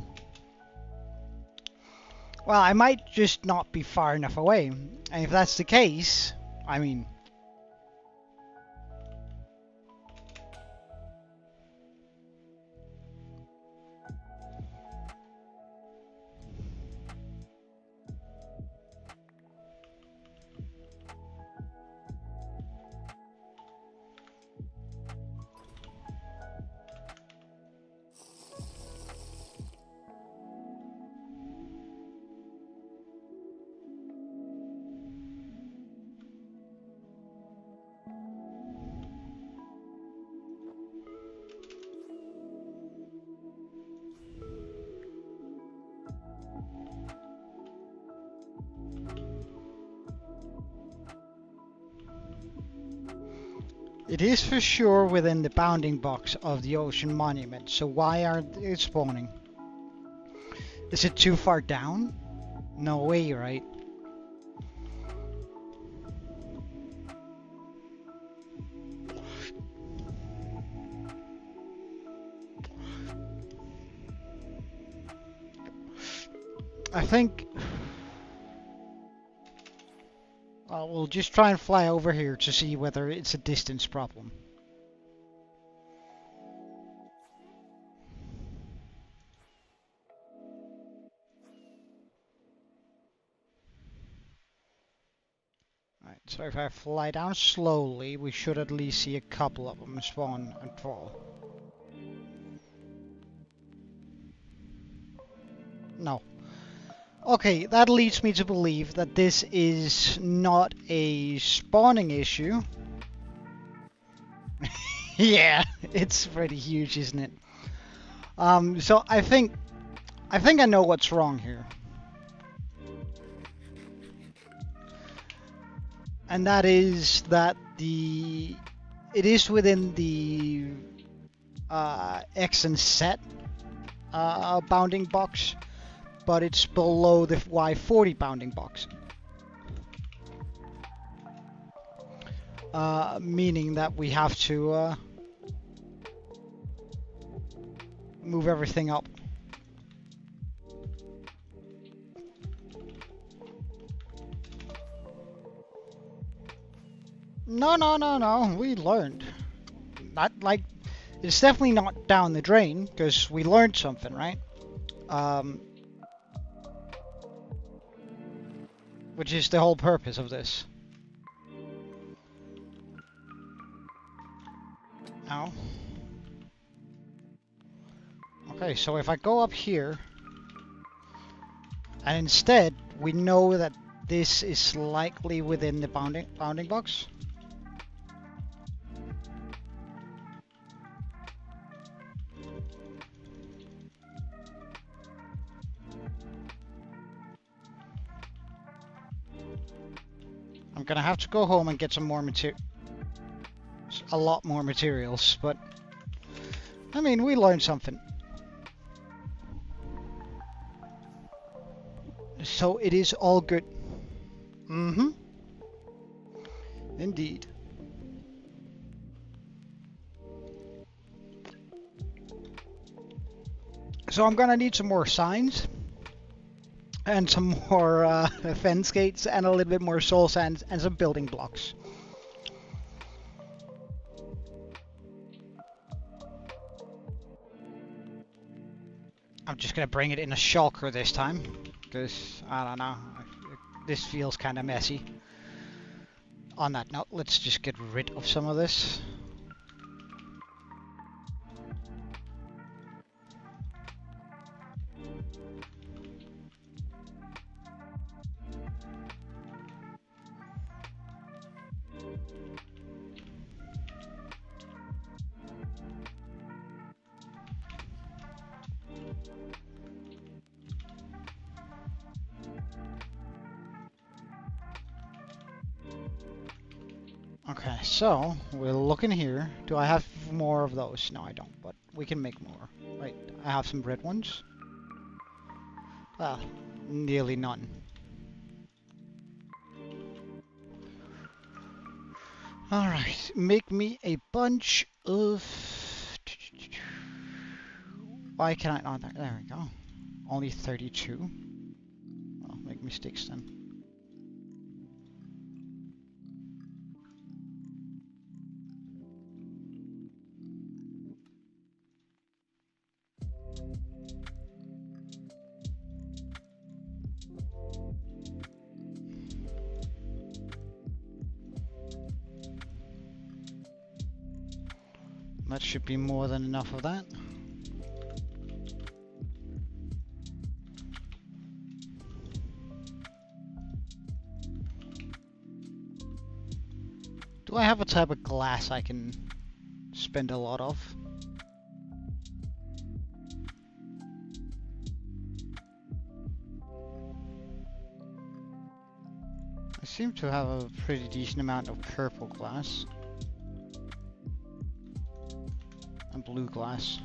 A: Well, I might just not be far enough away. And if that's the case, I mean... It is for sure within the bounding box of the ocean monument, so why aren't it spawning? Is it too far down? No way, right? I think... we'll just try and fly over here to see whether it's a distance problem. Alright, so if I fly down slowly, we should at least see a couple of them spawn and fall. No. Okay, that leads me to believe that this is not a spawning issue. Yeah, it's pretty huge, isn't it? So I think I know what's wrong here. And that is that it is within the X and Z bounding box, but it's below the Y40 bounding box. Meaning that we have to move everything up. No, we learned. Not like, it's definitely not down the drain, because we learned something, right? Which is the whole purpose of this. Ow. Okay, so if I go up here, and instead we know that this is likely within the bounding box. I'm gonna have to go home and get some more a lot more materials, but I mean, we learned something. So it is all good. Mm-hmm. Indeed. So I'm gonna need some more signs. And some more fence gates and a little bit more soul sands and some building blocks. I'm just gonna bring it in a shulker this time, because I don't know, this feels kind of messy. On that note, let's just get rid of some of this. Okay, so we're looking here. Do I have more of those? No, I don't, but we can make more. Right, I have some red ones. Well, nearly none. Alright, make me a bunch of... Why can I not? There we go. Only 32. I'll make mistakes then. That should be more than enough of that. Do I have a type of glass I can spend a lot of? I seem to have a pretty decent amount of purple glass. And blue glass.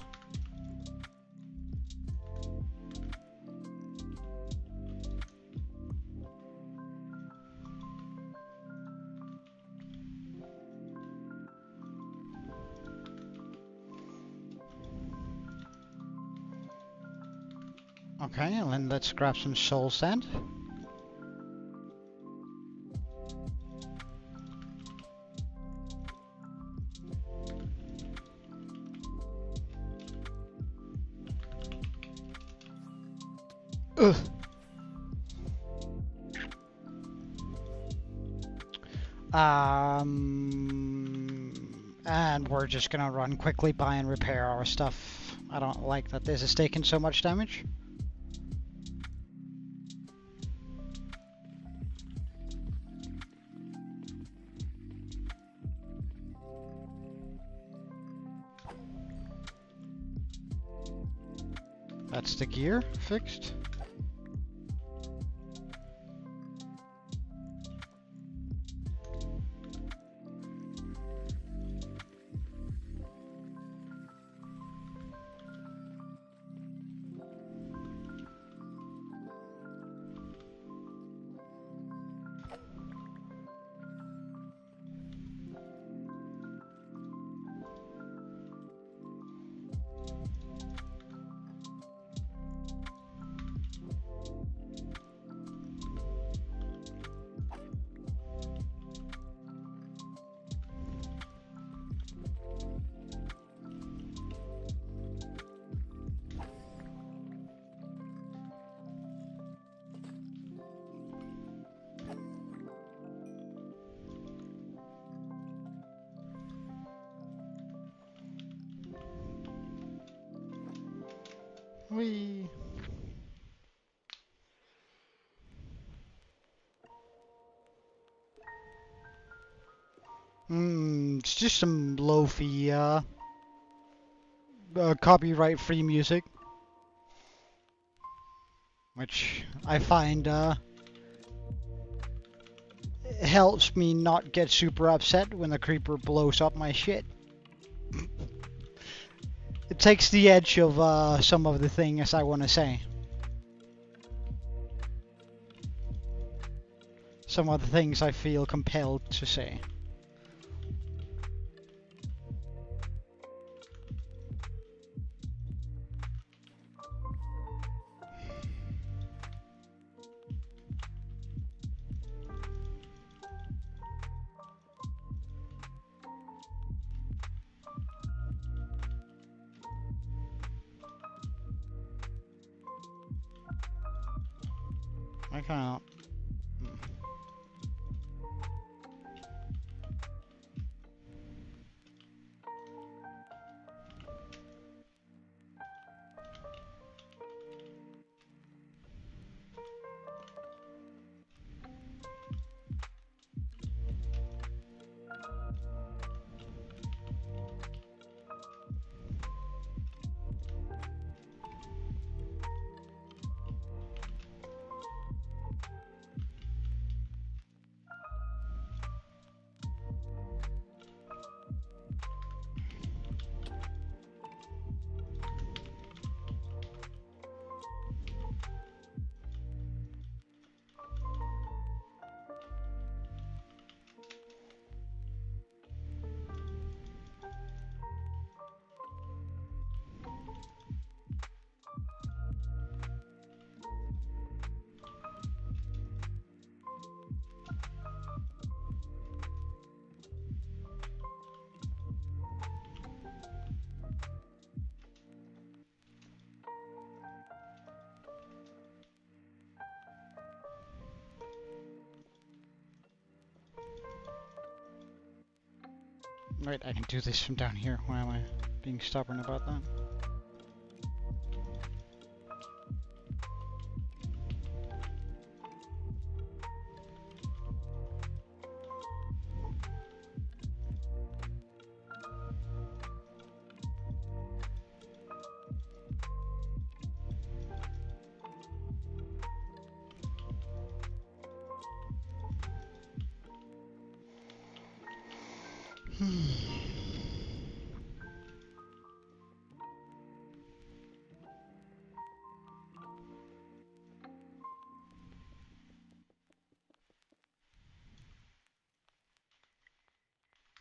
A: Okay, and then let's grab some soul sand. Ugh. And we're just gonna run quickly by and repair our stuff. I don't like that this is taking so much damage. That's the gear fixed. Whee! It's just some lo-fi, copyright-free music. Which I find, helps me not get super upset when the creeper blows up my shit. It takes the edge of, some of the things I want to say. Some of the things I feel compelled to say. I can't. Right, I can do this from down here. Why am I being stubborn about that?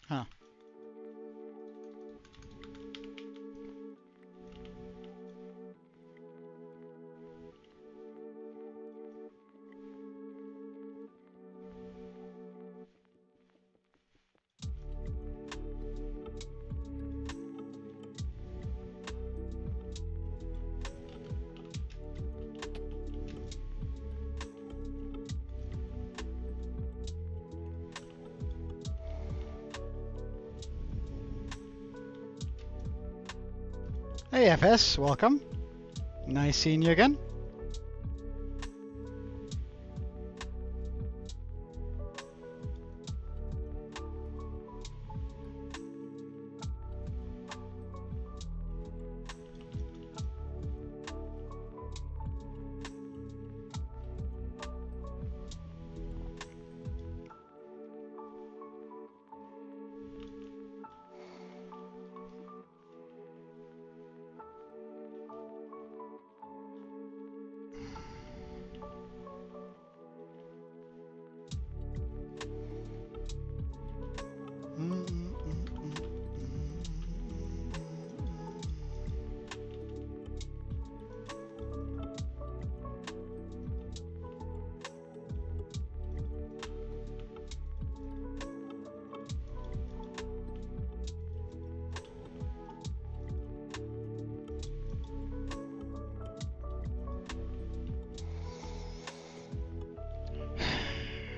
A: Huh. Hey FS, welcome. Nice seeing you again.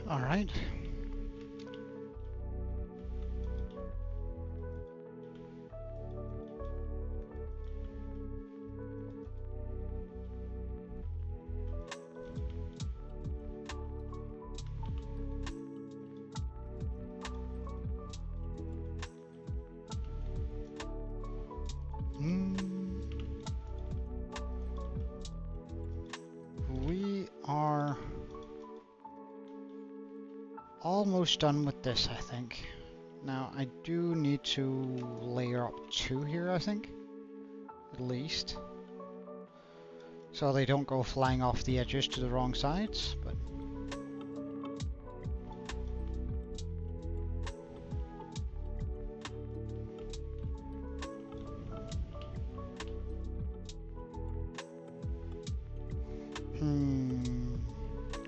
A: All right. We are almost done with this, I think. Now, I do need to layer up 2 here, I think. At least. So they don't go flying off the edges to the wrong sides, but...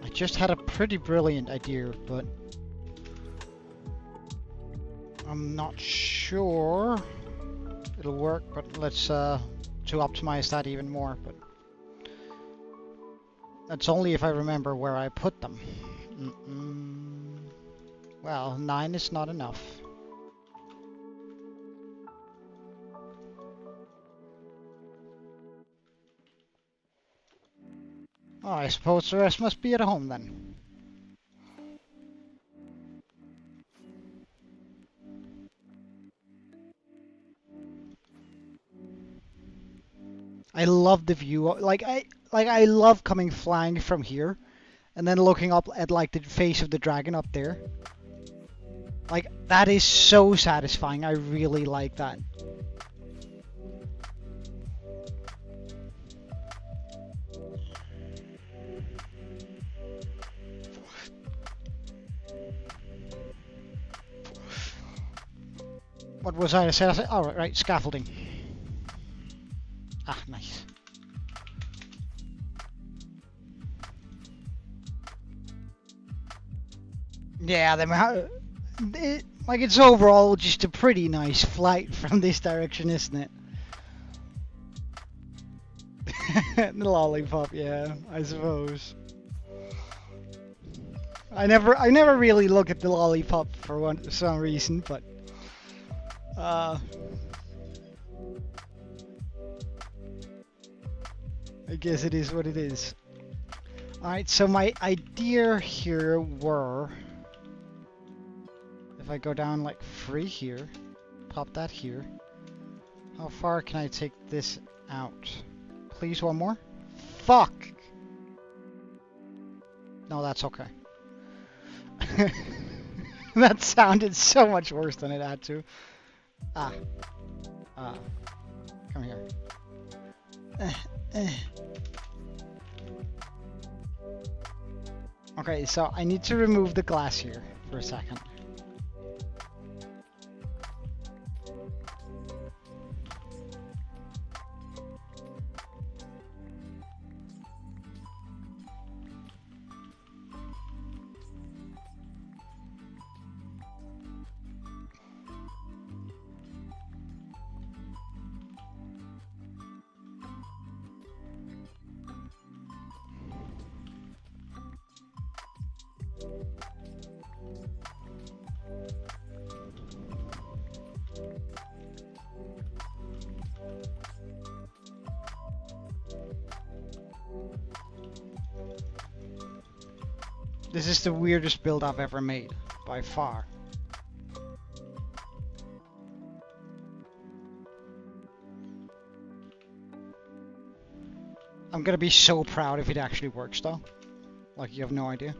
A: I just had a pretty brilliant idea, but... I'm not sure it'll work, but let's to optimize that even more, but that's only if I remember where I put them. Well, 9 is not enough. Oh, I suppose the rest must be at home then. I love the view. I love coming flying from here, and then looking up at like the face of the dragon up there. Like that is so satisfying. I really like that. What was I saying? Oh, right, scaffolding. Ah, nice. Yeah, like it's overall just a pretty nice flight from this direction, isn't it? The lollipop, yeah, I suppose. I never really look at the lollipop for some reason, but I guess it is what it is. Alright, so my idea here were... If I go down like 3 here, pop that here. How far can I take this out? Please, one more? Fuck! No, that's okay. That sounded so much worse than it had to. Come here. Okay, so I need to remove the glass here for a second. This is the weirdest build I've ever made, by far. I'm gonna be so proud if it actually works though. Like, you have no idea.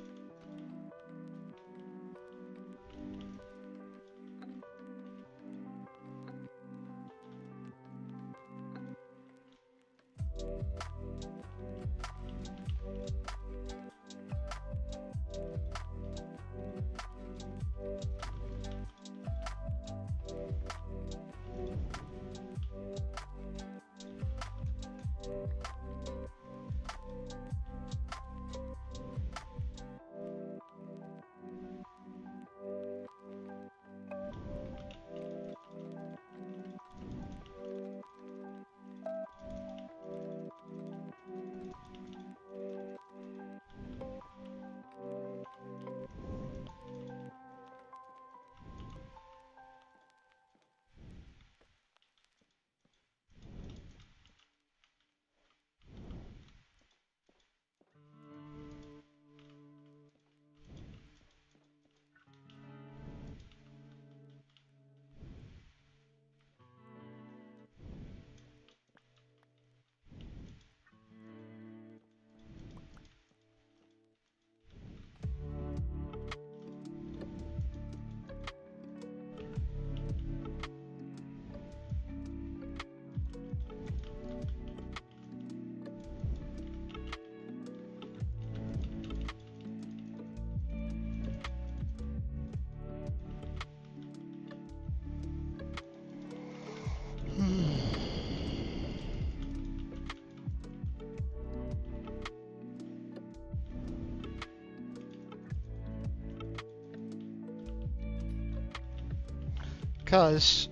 A: Because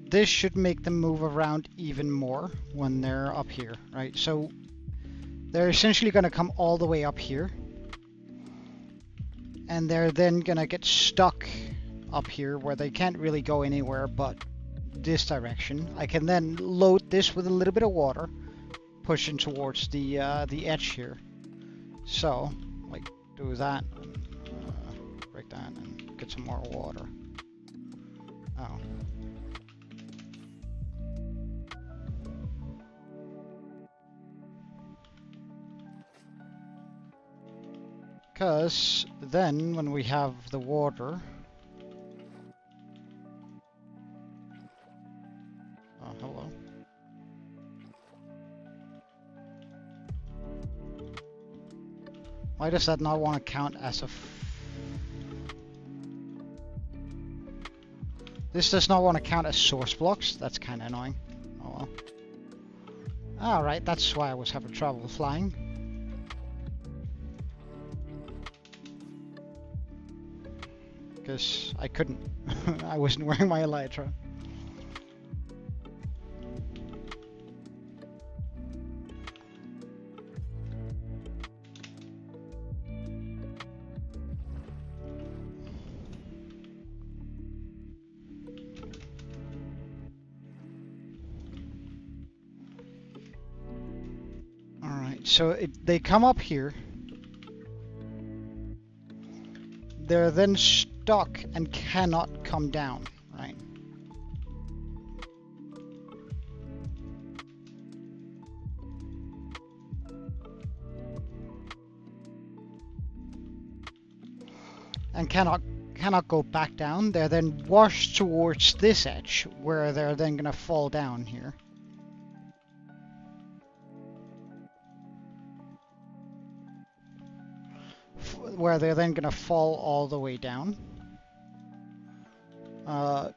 A: this should make them move around even more when they're up here, right? So they're essentially going to come all the way up here. And they're then going to get stuck up here where they can't really go anywhere but this direction. I can then load this with a little bit of water, pushing towards the edge here. So, like, do that, break that, and get some more water. Oh. Because then when we have the water... Oh, hello. Why does that not want to count as a... This does not want to count as source blocks. That's kind of annoying. Oh well. Alright, that's why I was having trouble flying. Because I couldn't. I wasn't wearing my elytra. So they come up here. They're then stuck and cannot come down, right? And cannot go back down. They're then washed towards this edge, where they're then gonna fall down here. Where they're then gonna fall all the way down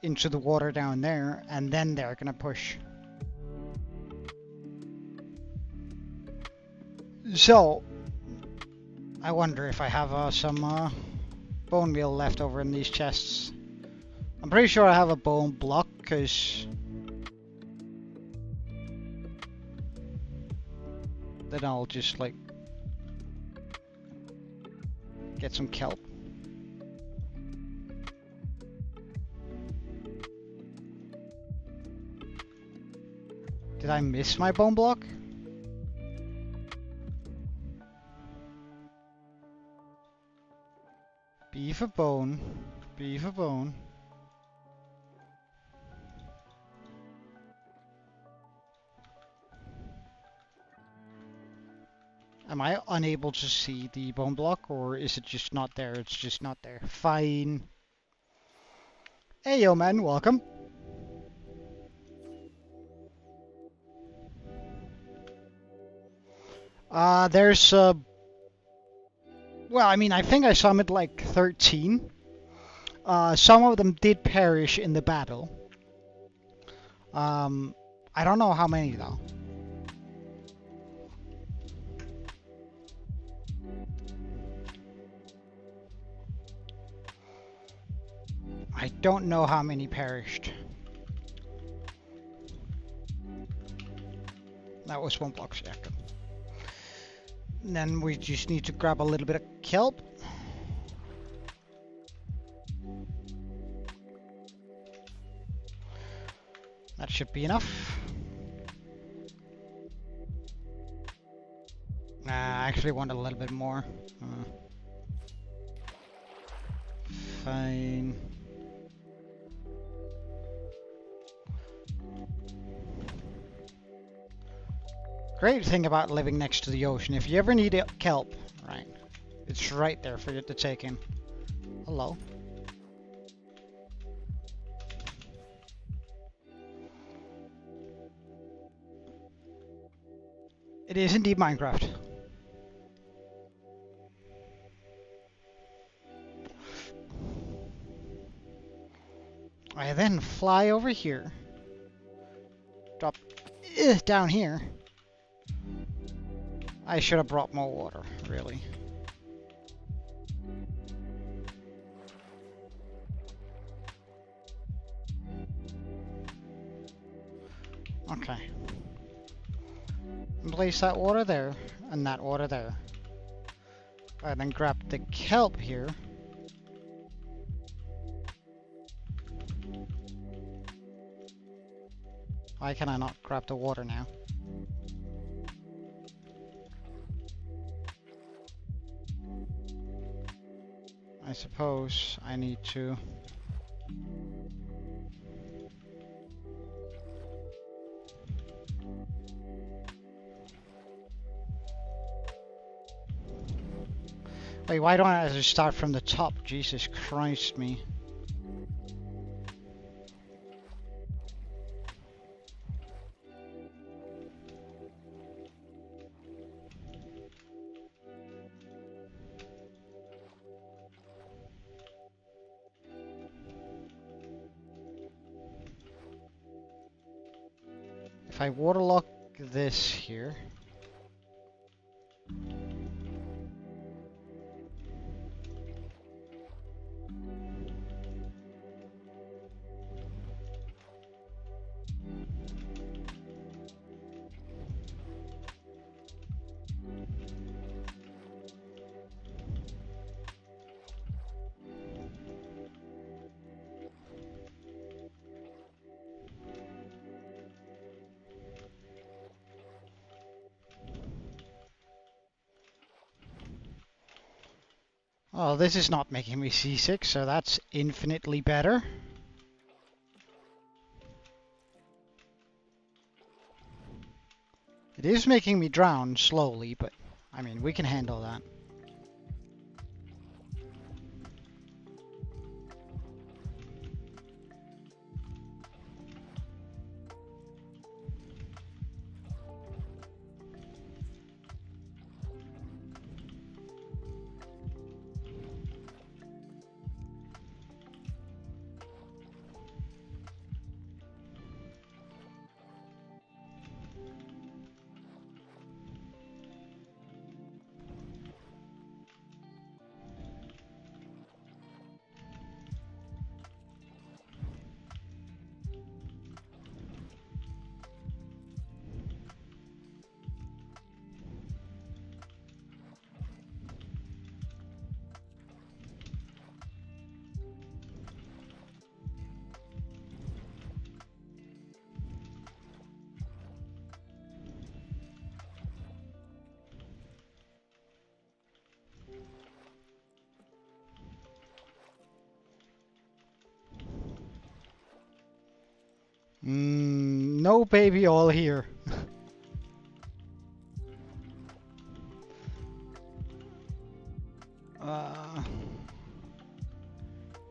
A: into the water down there, and then they're gonna push. So I wonder if I have some bone meal left over in these chests. I'm pretty sure I have a bone block, because then I'll just like get some kelp. Did I miss my bone block? B for bone. B for bone. Am I unable to see the bone block, or is it just not there? It's just not there. Fine. Hey, yo, man, welcome. There's well, I mean, I think I summoned like 13. Some of them did perish in the battle. I don't know how many though. I don't know how many perished. That was one block second. And then we just need to grab a little bit of kelp. That should be enough. I actually want a little bit more. Fine. Great thing about living next to the ocean, if you ever need kelp, right, it's right there for you to take in. Hello. It is indeed Minecraft. I then fly over here, drop down here. I should have brought more water, really. Okay. And place that water there, and that water there. And then grab the kelp here. Why can I not grab the water now? I suppose I need to... Wait, why don't I just start from the top? Jesus Christ me. If I waterlock this here... Oh, this is not making me seasick, so that's infinitely better. It is making me drown slowly, but I mean, we can handle that. No baby oil here.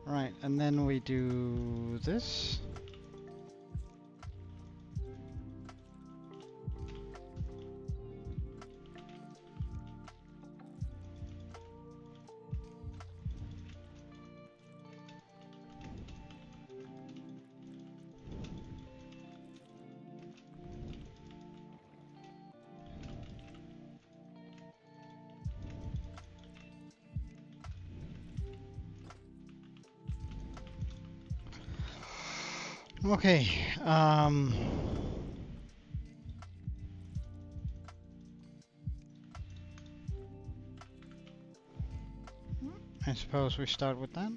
A: Right, and then we do this. Okay, I suppose we start with that.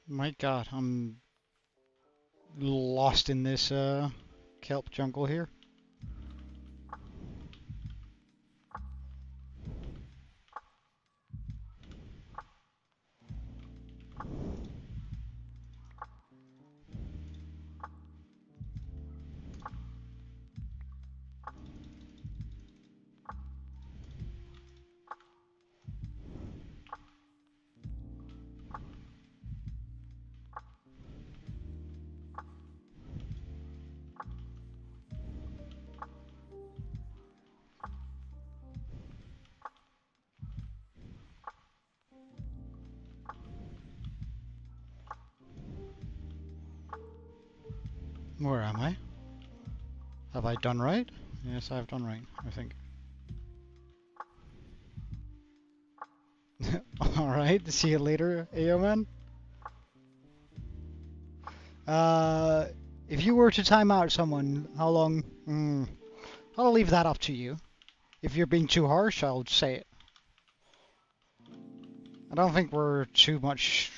A: My God, I'm lost in this kelp jungle here. Where am I? Have I done right? Yes, I've done right, I think. Alright, see you later, AOMan. If you were to time out someone, how long? I'll leave that up to you. If you're being too harsh, I'll say it. I don't think we're too much,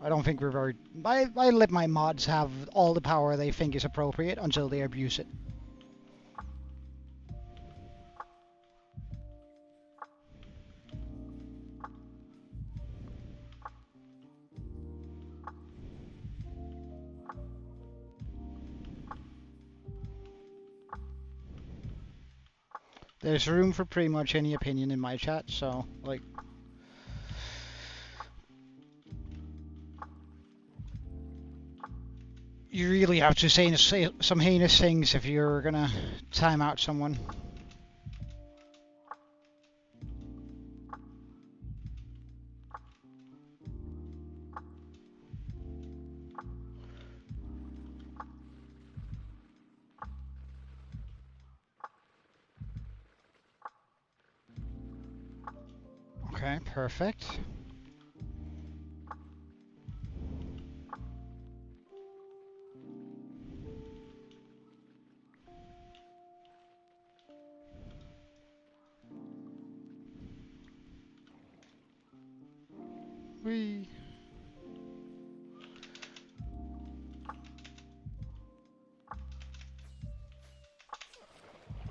A: I don't think we're very... I let my mods have all the power they think is appropriate until they abuse it. There's room for pretty much any opinion in my chat, so, like... You really have to say some heinous things if you're gonna time out someone. Okay, perfect. Whee.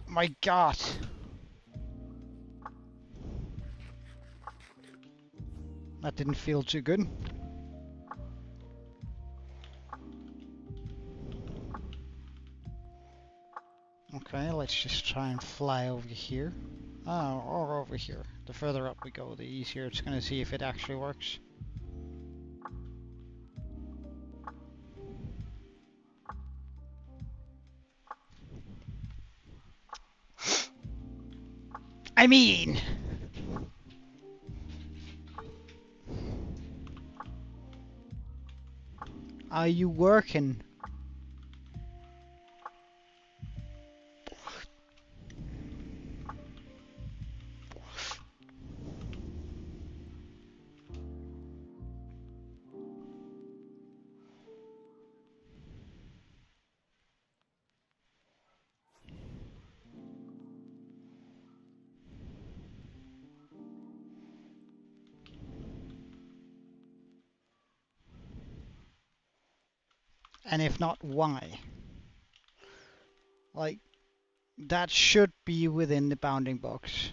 A: My God. That didn't feel too good. Okay, let's just try and fly over here. Oh, or over here. The further up we go, the easier it's gonna see if it actually works. I mean... Are you working? And if not, why? Like, that should be within the bounding box.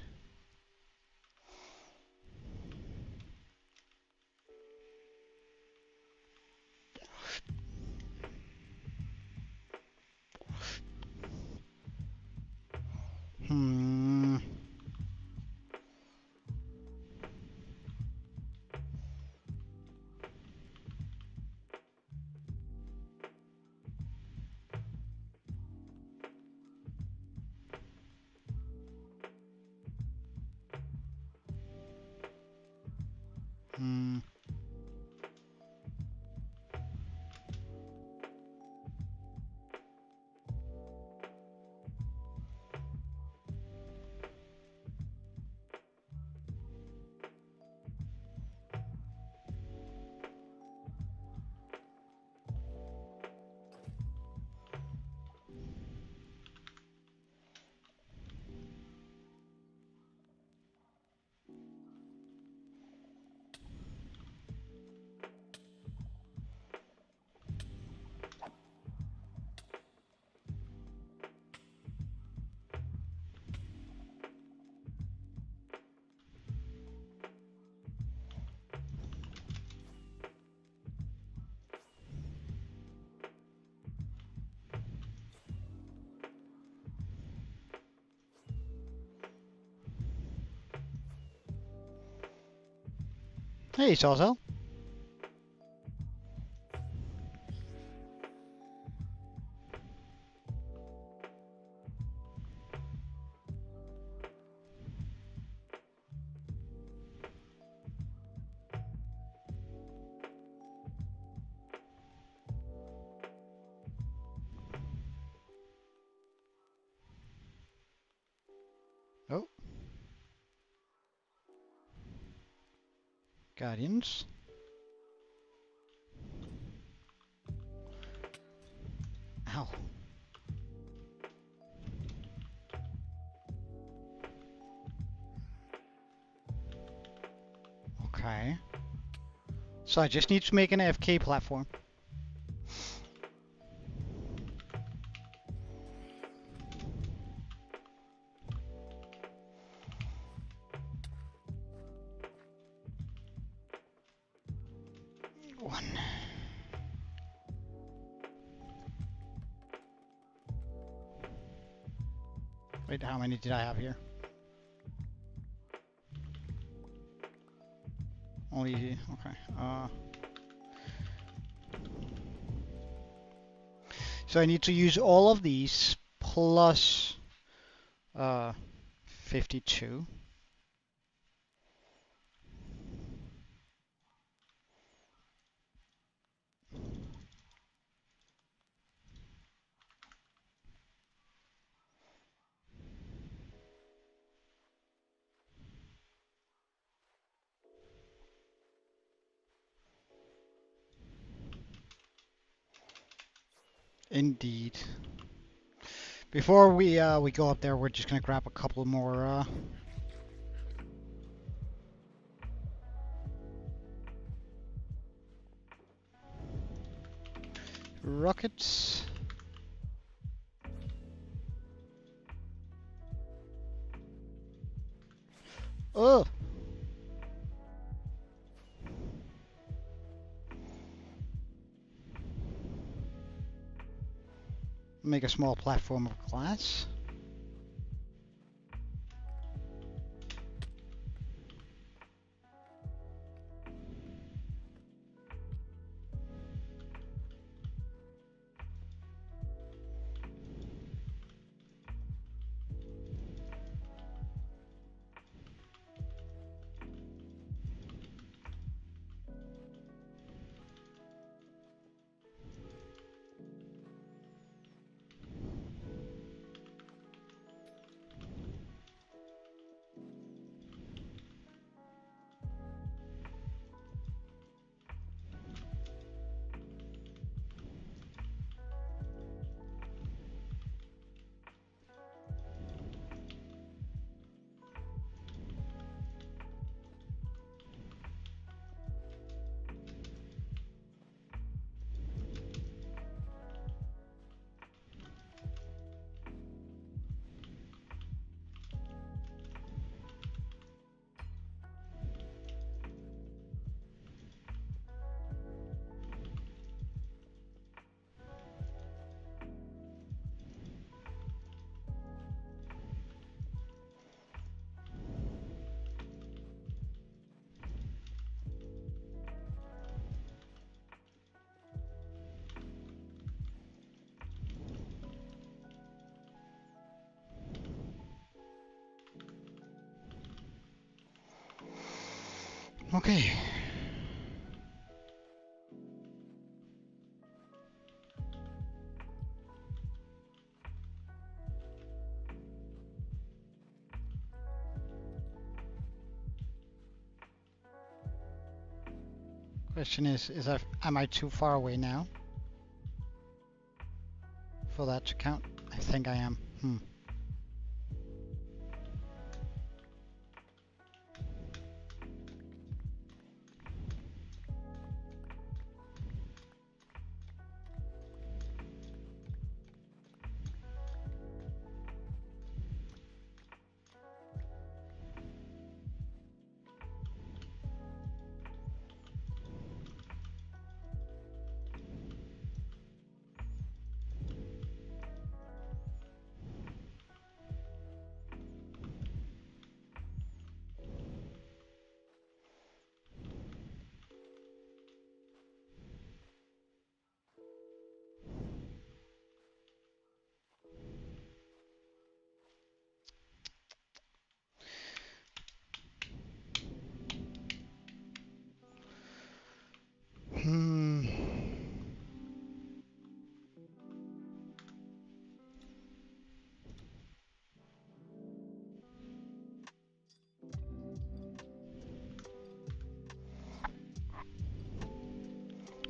A: Hmm. Hmm. Hey, Salzel. Oh. Guardians. Ow. Okay. So I just need to make an AFK platform. One. Wait, how many did I have here? only okay. So I need to use all of these plus 52. Indeed. Before we go up there, we're just gonna grab a couple more rockets. Oh! Make a small platform of glass. Okay. Question is am I too far away now for that to count? I think I am. Hmm.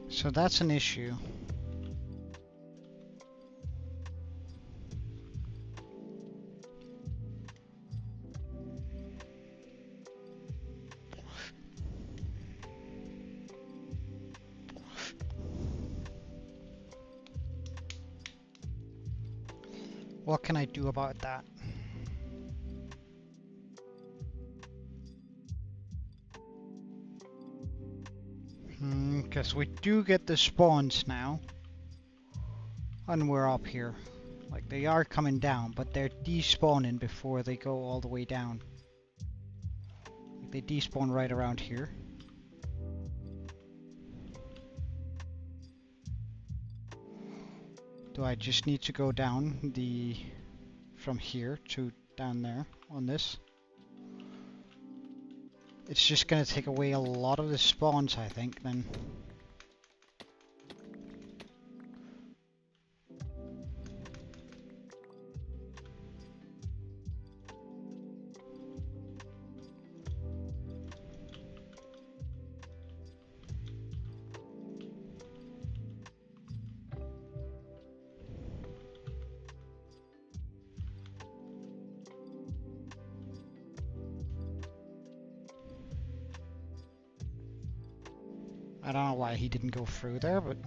A: So that's an issue. What can I do about that? Because we do get the spawns now. And we're up here. Like, they are coming down, but they're despawning before they go all the way down. Like, they despawn right around here. Do I just need to go down from here to down there on this? It's just gonna take away a lot of the spawns, I think, then. I don't know why he didn't go through there, but...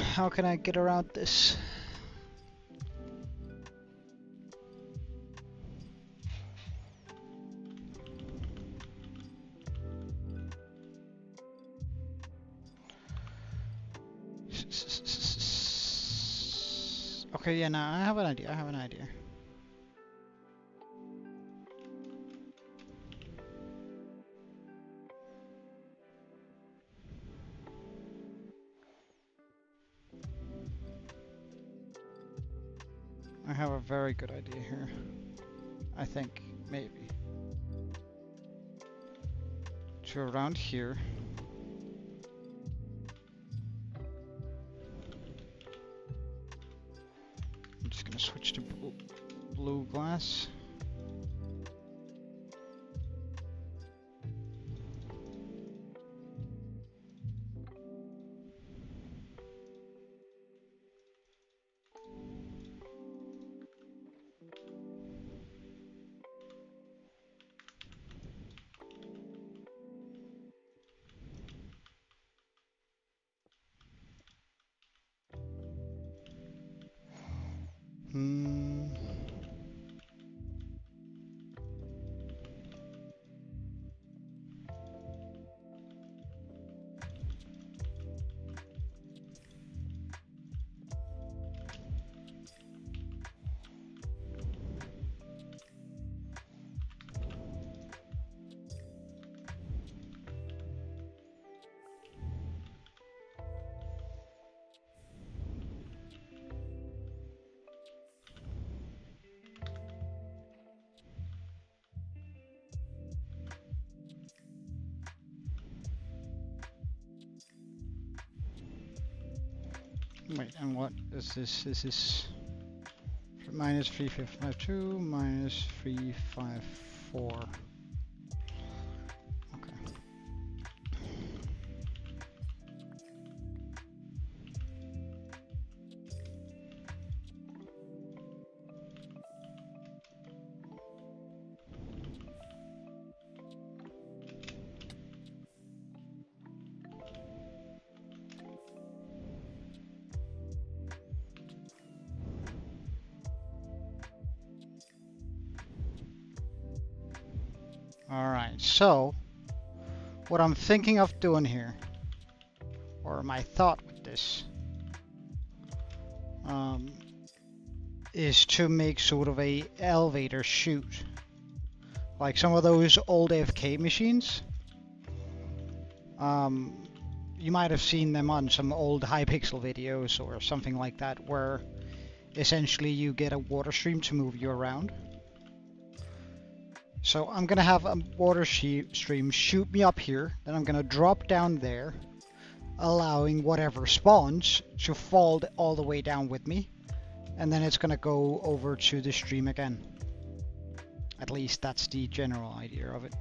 A: How can I get around this? Okay, yeah, now I have an idea. I have a very good idea here. I think, maybe. To around here. I'm just gonna switch to blue glass. Wait, and what is this? This is minus 3552, minus 354. Okay. Alright, so what I'm thinking of doing here, or my thought with this, is to make sort of a elevator chute, like some of those old AFK machines. You might have seen them on some old Hypixel videos or something like that, where essentially you get a water stream to move you around. So I'm gonna have a water stream shoot me up here, then I'm gonna drop down there, allowing whatever spawns to fall all the way down with me, and then it's gonna go over to the stream again. At least that's the general idea of it.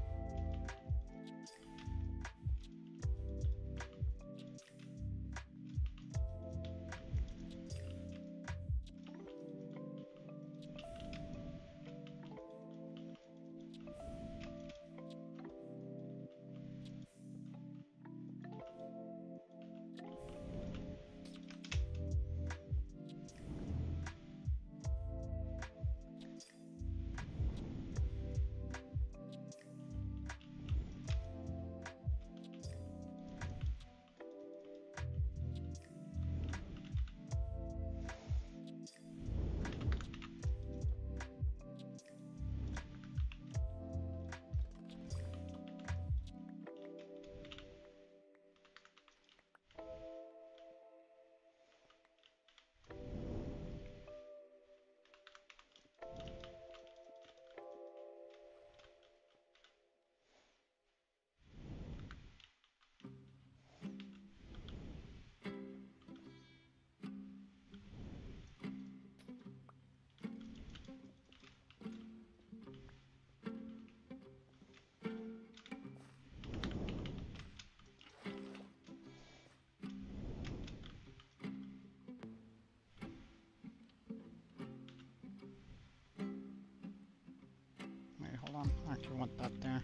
A: on. I actually want that there.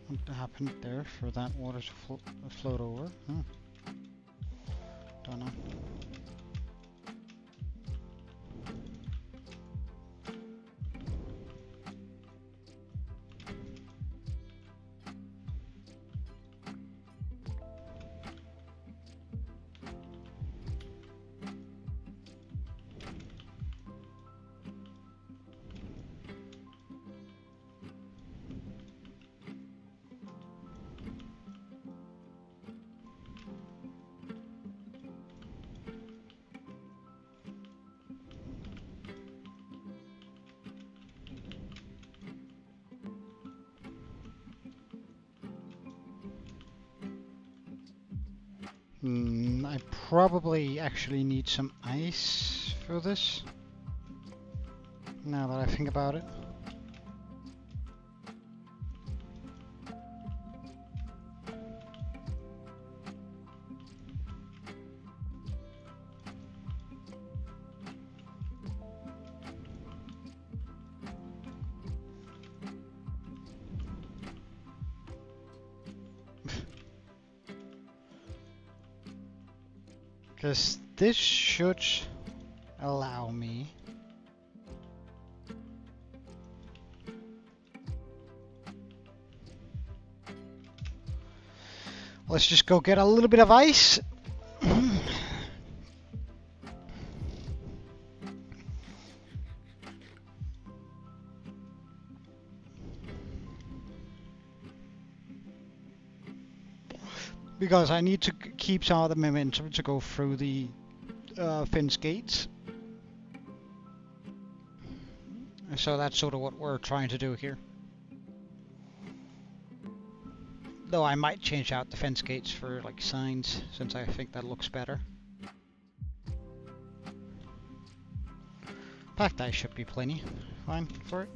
A: What happened there for that water to float over? Don't know. I probably actually need some ice for this, now that I think about it. Because this should allow me let's just go get a little bit of ice. Because I need to keep some of the momentum to go through the fence gates. So that's sort of what we're trying to do here. Though I might change out the fence gates for like signs, since I think that looks better. Packed ice should be plenty fine for it.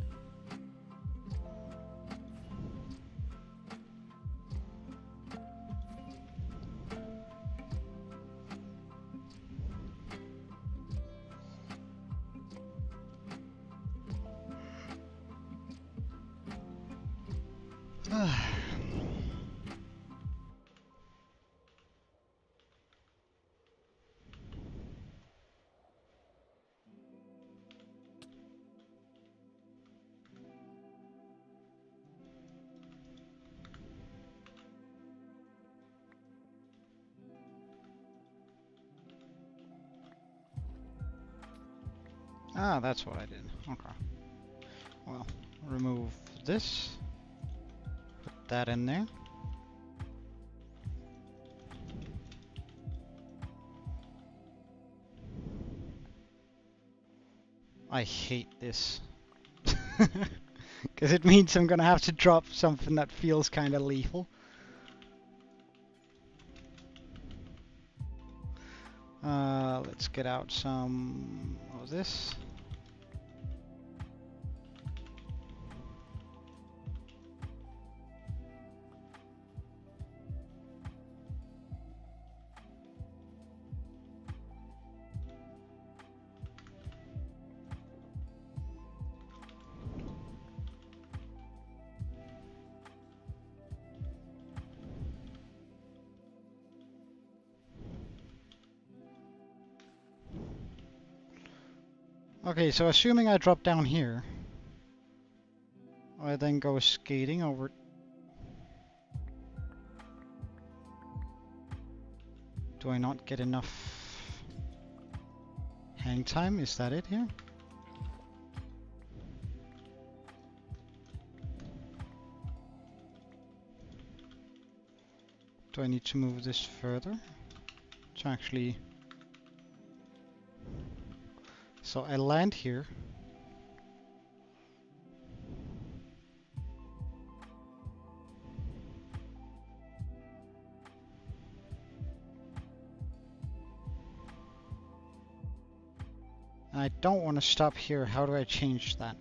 A: Ah, that's what I did. Okay. Well, remove this. Put that in there. I hate this. Because it means I'm gonna have to drop something that feels kind of lethal. Let's get out some of this. Okay, so assuming I drop down here, I then go skating over. Do I not get enough hang time? Is that it here? Do I need to move this further to actually... So I land here. And I don't want to stop here. How do I change that?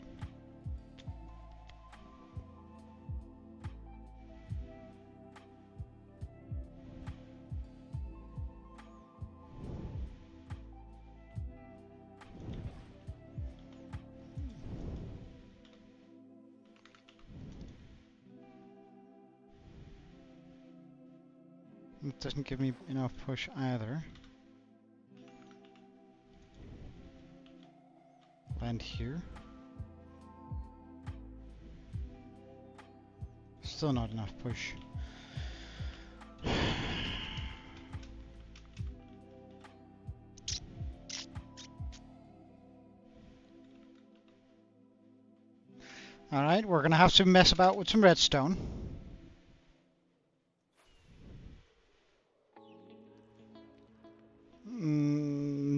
A: It doesn't give me enough push either. Land here. Still not enough push. Alright, we're gonna have to mess about with some redstone.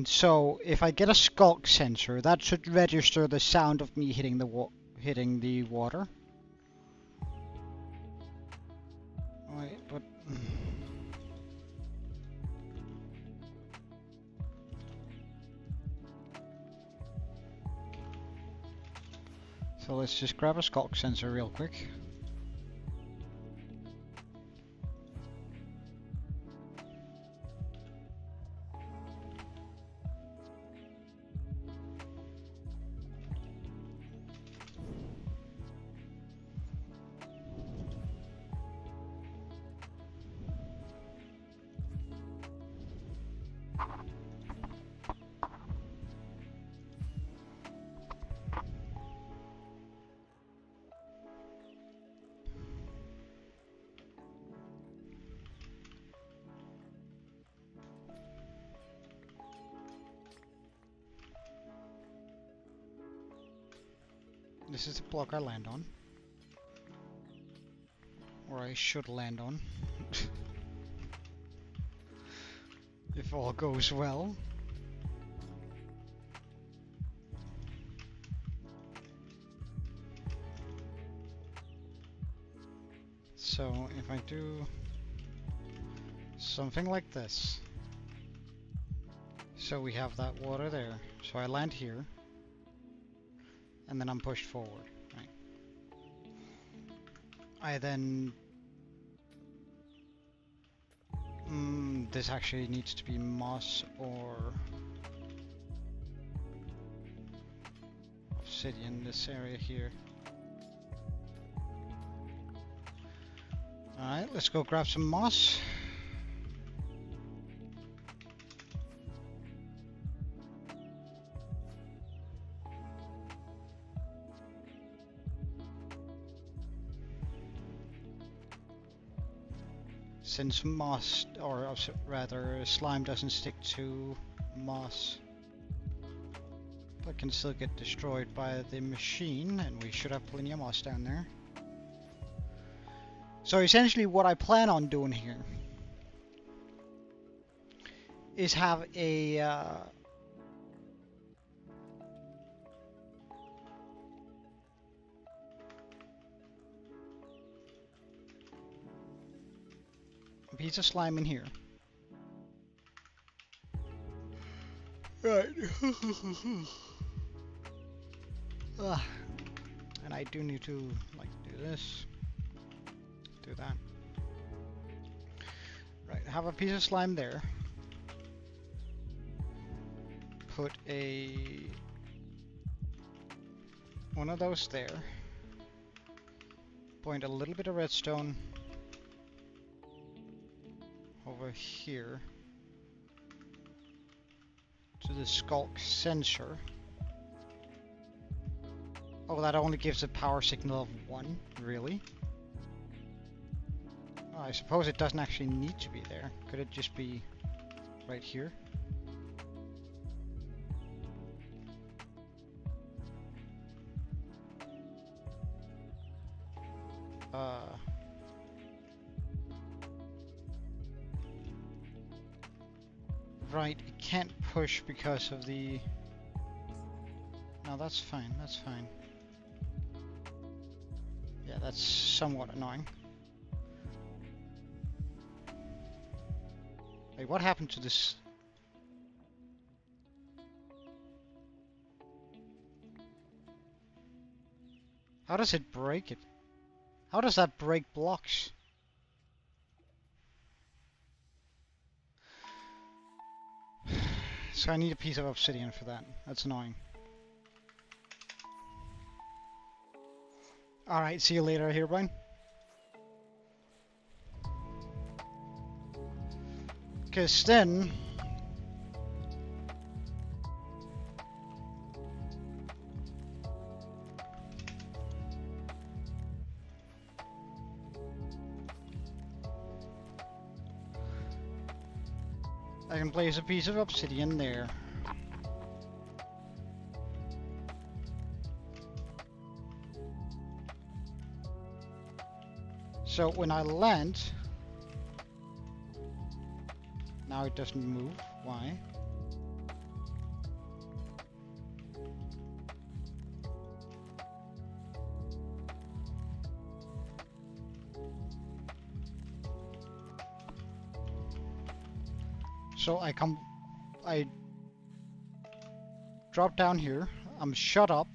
A: So if I get a skulk sensor, that should register the sound of me hitting the water. Wait, but so let's just grab a skulk sensor real quick. This is the block I land on. Or I should land on. If all goes well. So if I do something like this. So we have that water there. So I land here. And then I'm pushed forward, right? I then... this actually needs to be moss or... obsidian, this area here. Alright, let's go grab some moss. Since moss, or rather slime doesn't stick to moss, but can still get destroyed by the machine, and we should have plenty of moss down there. So essentially what I plan on doing here is have a piece of slime in here. Right. And I do need to like do this, do that. Right, have a piece of slime there. Put one of those there. Point a little bit of redstone over here to the skulk sensor. Oh, that only gives a power signal of 1, really? Oh, I suppose it doesn't actually need to be there. Could it just be right here? Right, it can't push because of the... No, that's fine, that's fine. Yeah, that's somewhat annoying. Wait, what happened to this? How does it break it? How does that break blocks? So I need a piece of obsidian for that. That's annoying. Alright, see you later, Herobrine. Because then... I can place a piece of obsidian there. So when I land... Now it doesn't move. Why? So I drop down here, I'm shut up.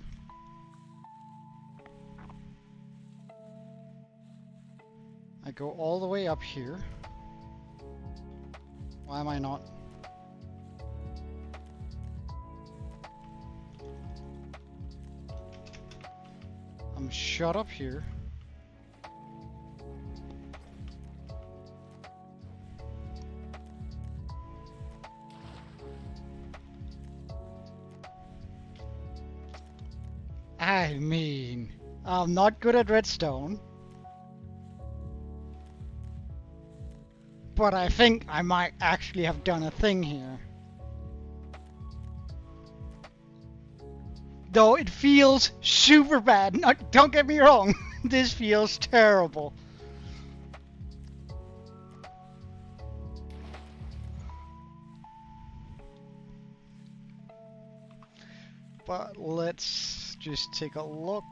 A: I go all the way up here. Why am I not? I'm shut up here. I mean, I'm not good at redstone, but I think I might actually have done a thing here. Though it feels super bad. Don't get me wrong, this feels terrible. But let's just take a look.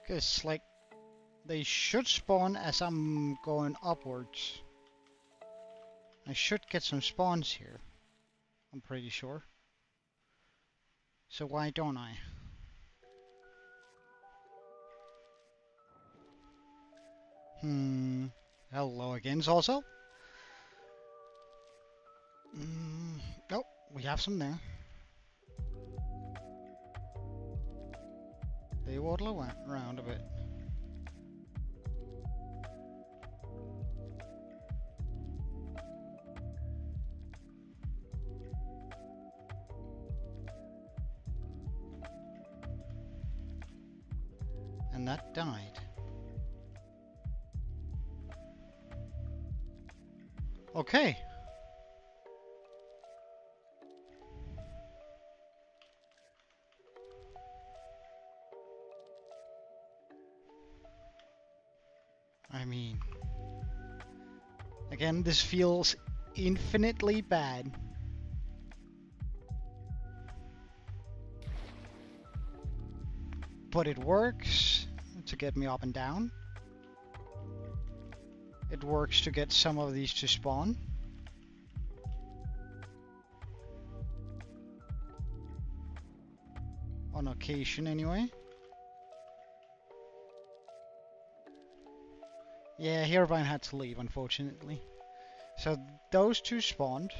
A: Because, like, they should spawn as I'm going upwards. I should get some spawns here. I'm pretty sure. So why don't I? Hello again, also. Oh, we have some there. They waddle around a bit. And that died. Okay. I mean, again, this feels infinitely bad. But it works to get me up and down. It works to get some of these to spawn. On occasion, anyway. Yeah, Herobrine had to leave, unfortunately. So those two spawned.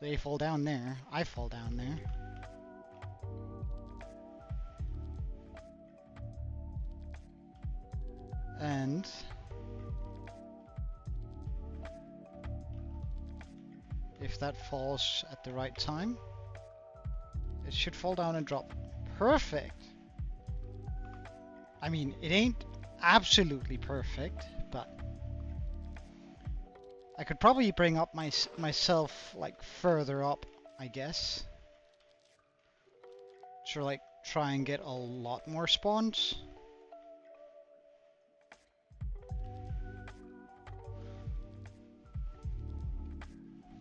A: They fall down there. I fall down there. And if that falls at the right time, it should fall down and drop. Perfect! I mean, it ain't absolutely perfect, but I could probably bring up myself like further up, I guess. to like try and get a lot more spawns.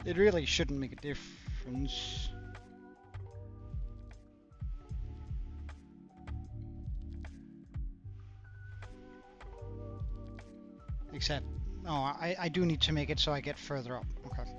A: It really shouldn't make a difference. Except, oh, I do need to make it so I get further up. Okay.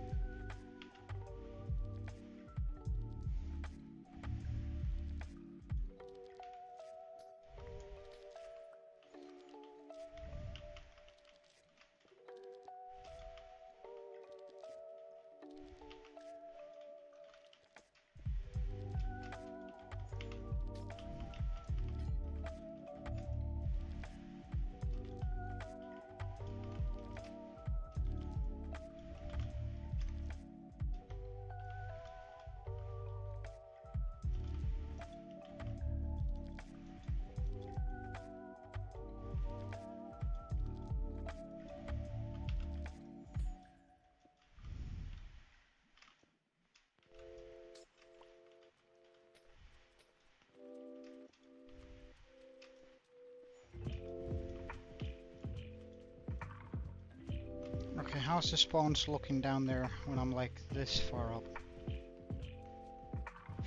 A: Okay, how's the spawns looking down there when I'm like this far up?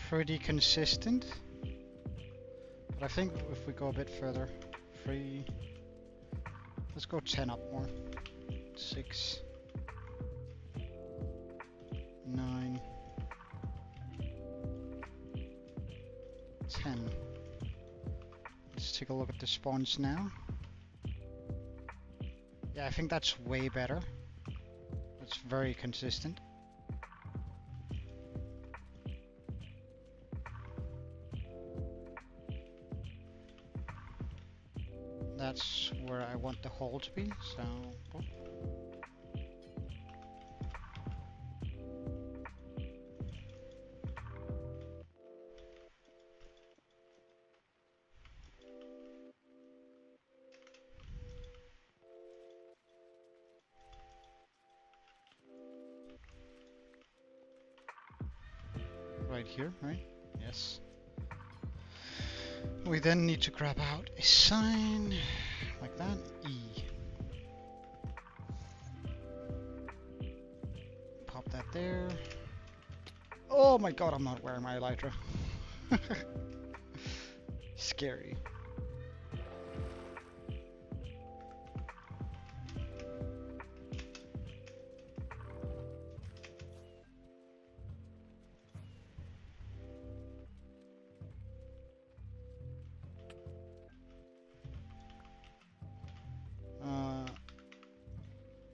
A: Pretty consistent. But I think if we go a bit further, 3, let's go 10 up more. 6, 9, 10. Let's take a look at the spawns now. Yeah, I think that's way better. That's very consistent. That's where I want the hole to be, so... Right here, right? Yes. We then need to grab out a sign, like that, E. Pop that there. Oh my god, I'm not wearing my elytra. Scary.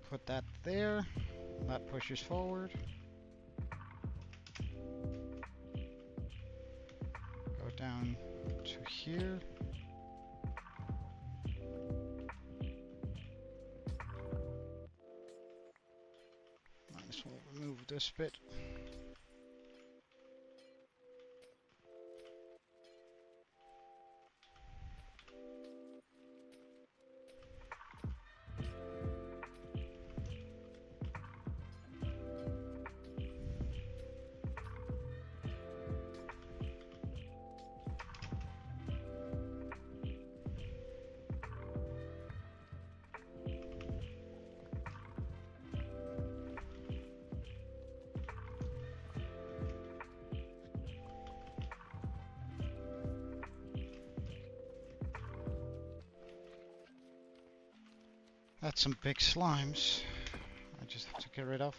A: Put that there. That pushes forward. Go down to here. Might as well remove this bit. That's some big slimes. I just have to get rid of.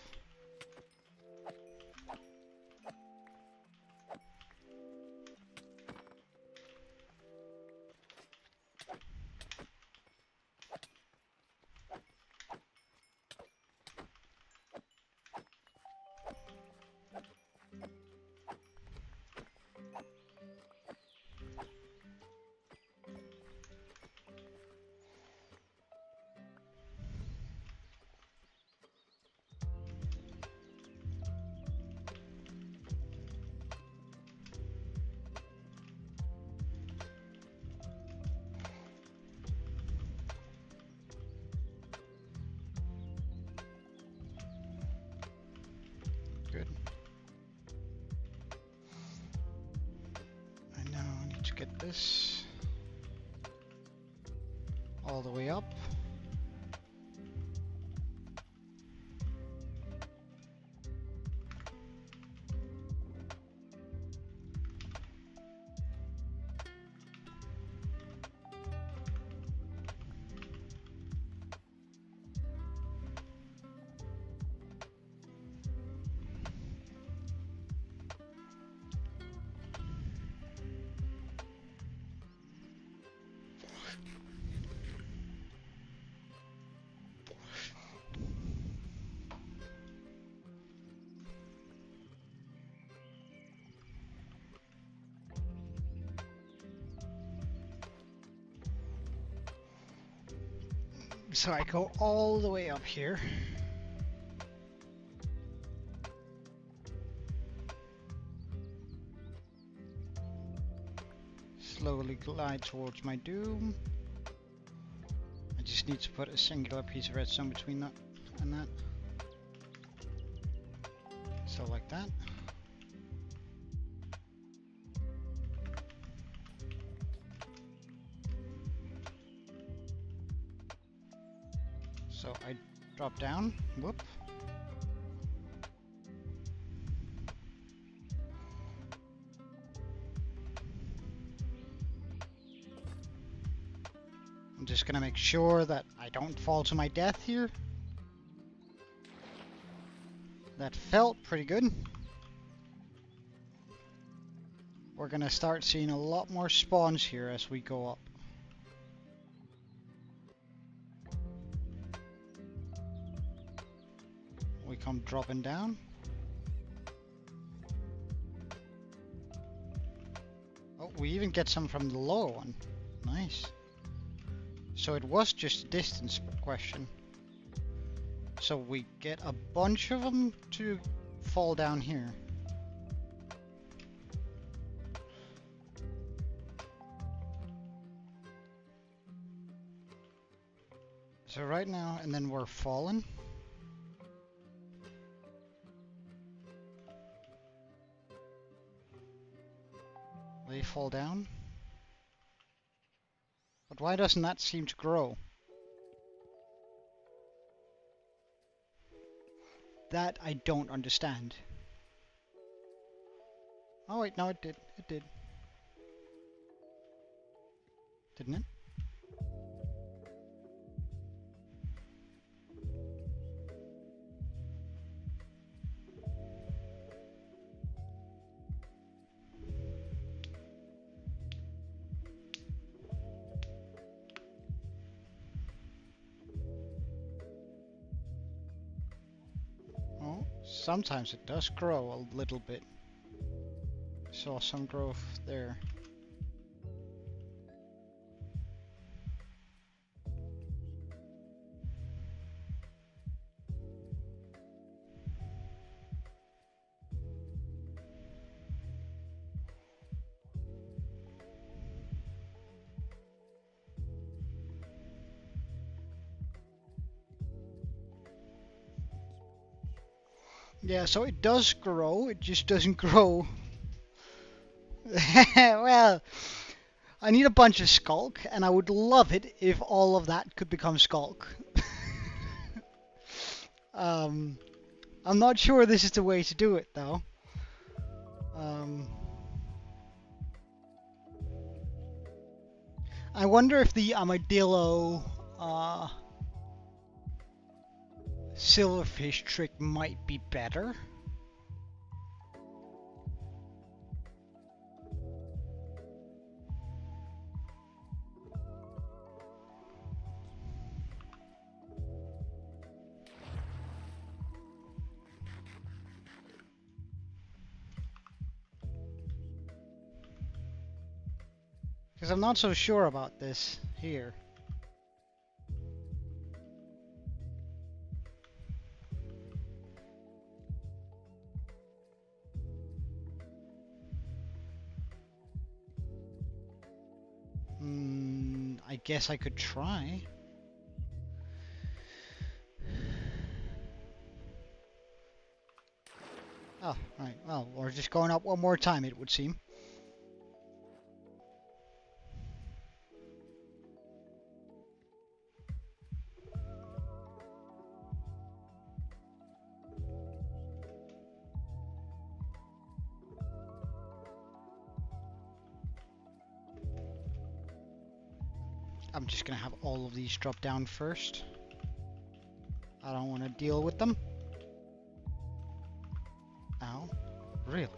A: get this all the way up. So I go all the way up here. Slowly glide towards my doom. I just need to put a singular piece of redstone between that and that. So like that. So I drop down, whoop. I'm just gonna make sure that I don't fall to my death here. That felt pretty good. We're gonna start seeing a lot more spawns here as we go up. We come dropping down. Oh, we even get some from the lower one. Nice. So it was just a distance question. So we get a bunch of them to fall down here. So right now, and then we're falling. They fall down. But why doesn't that seem to grow? That I don't understand. Oh wait, no it did. It did. Didn't it? Oh, sometimes it does grow a little bit. Saw some growth there. Yeah, so it does grow, it just doesn't grow. Well, I need a bunch of skulk, and I would love it if all of that could become skulk. I'm not sure this is the way to do it, though. I wonder if the armadillo silverfish trick might be better. Because I'm not so sure about this here. I guess I could try. Oh, right. Well, we're just going up one more time, it would seem. I'm just gonna have all of these drop down first. I don't want to deal with them. Ow. Really?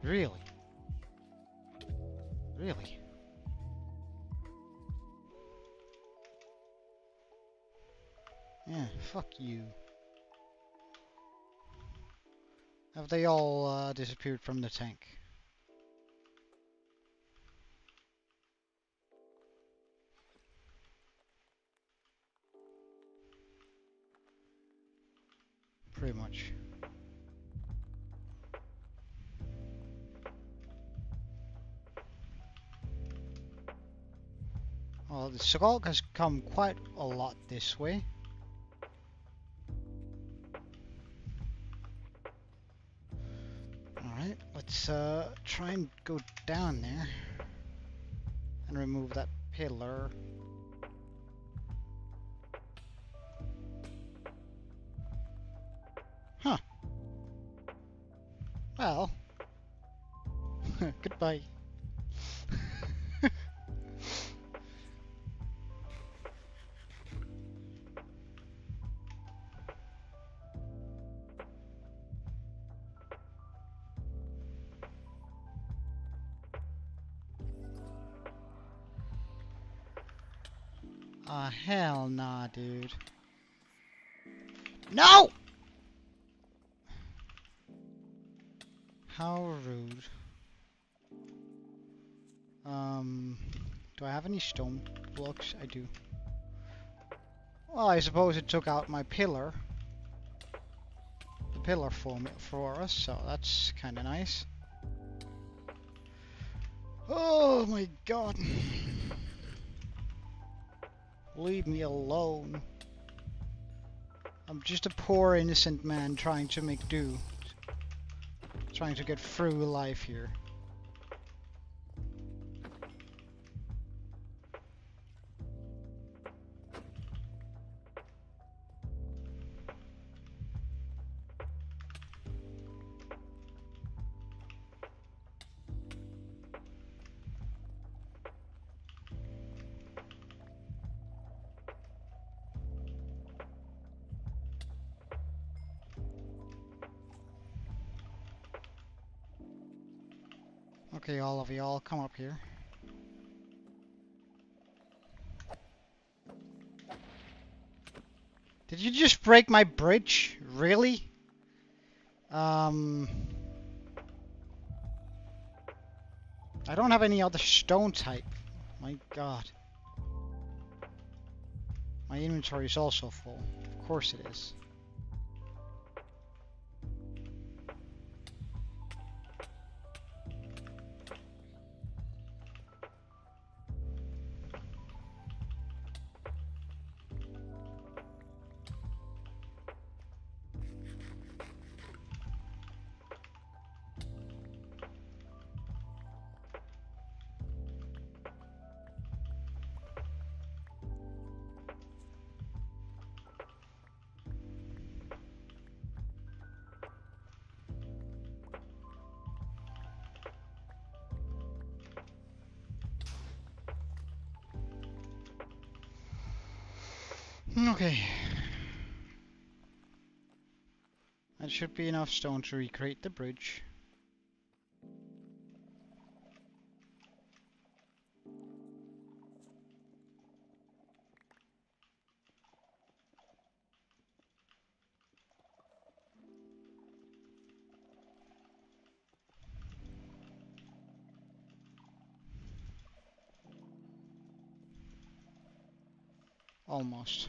A: Really? Really? Yeah, fuck you. Have they all disappeared from the tank? Pretty much. Well, the Skulk has come quite a lot this way. Alright, let's try and go down there and remove that pillar. Huh. Well. Goodbye. Ah, hell nah, dude. No! How rude. Do I have any stone blocks? I do. Well, I suppose it took out my pillar. The pillar for us, so that's kind of nice. Oh my god. Leave me alone. I'm just a poor innocent man trying to make do. Trying to get through life here. Okay, all of y'all, come up here. Did you just break my bridge? Really? I don't have any other stone type. My god. My inventory is also full. Of course it is. Okay. That should be enough stone to recreate the bridge. Almost.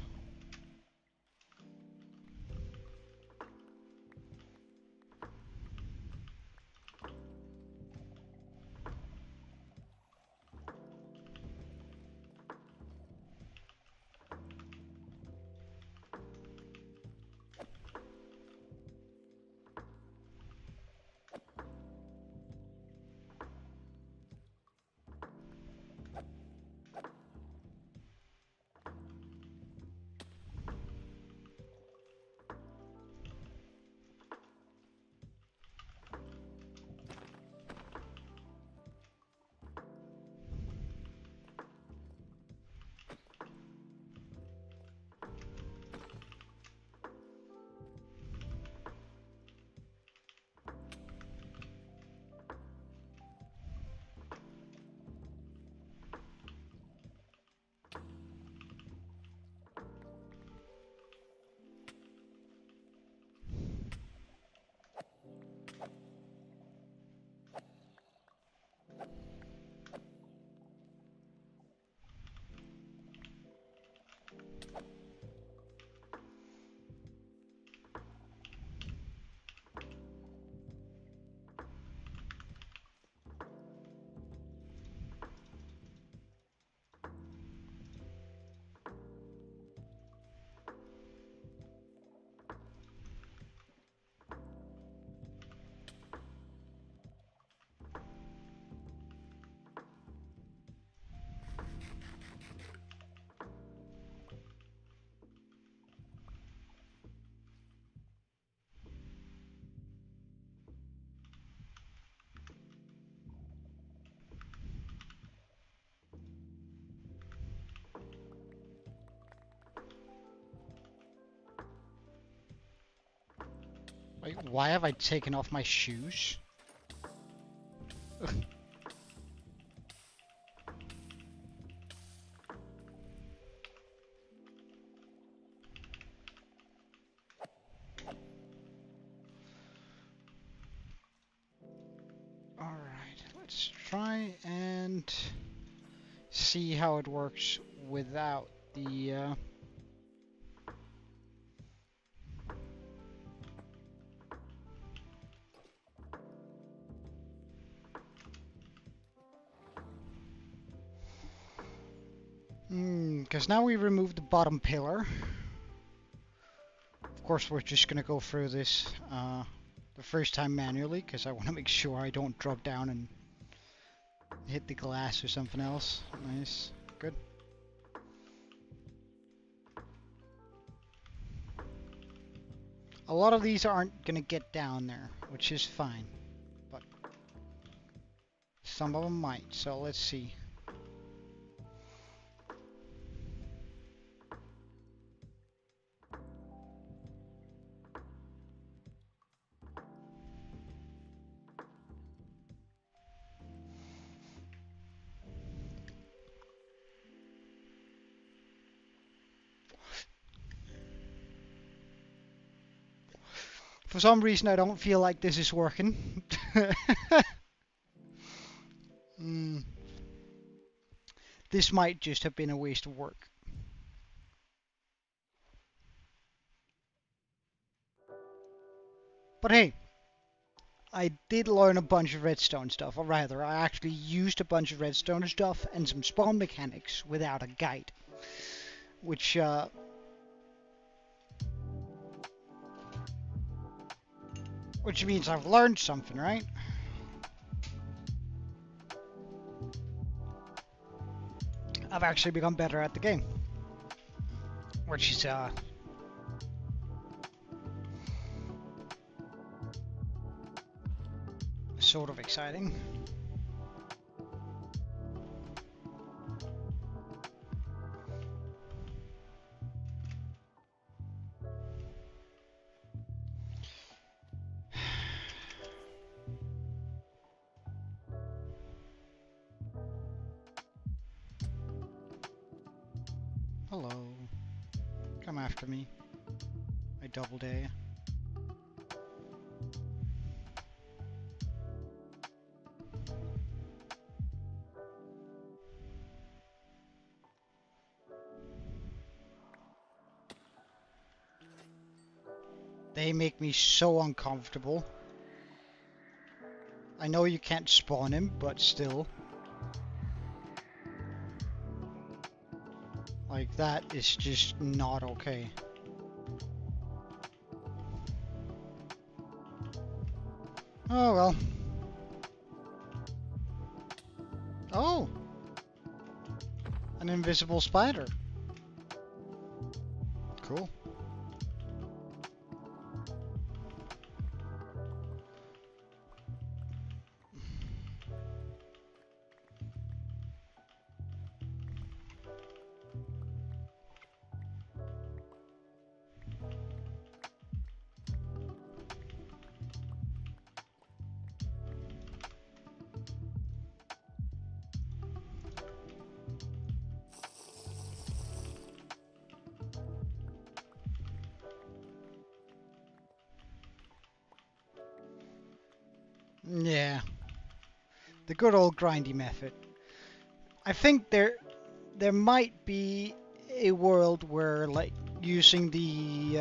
A: Wait, why have I taken off my shoes? Alright, let's try and see how it works without the because now we remove the bottom pillar. Of course, we're just gonna go through this the first time manually, because I want to make sure I don't drop down and hit the glass or something else. Nice, good. A lot of these aren't gonna get down there, which is fine, but some of them might, so let's see. For some reason, I don't feel like this is working. This might just have been a waste of work. But hey, I did learn a bunch of redstone stuff, or rather, I actually used a bunch of redstone stuff and some spawn mechanics without a guide. Which means I've learned something, right? I've actually become better at the game. Which is sort of exciting. Hello. Come after me. I double dare you. They make me so uncomfortable. I know you can't spawn him, but still. Like, that is just not okay. Oh well. Oh! An invisible spider. Cool. Yeah. The good old grindy method. I think there might be a world where, like, using the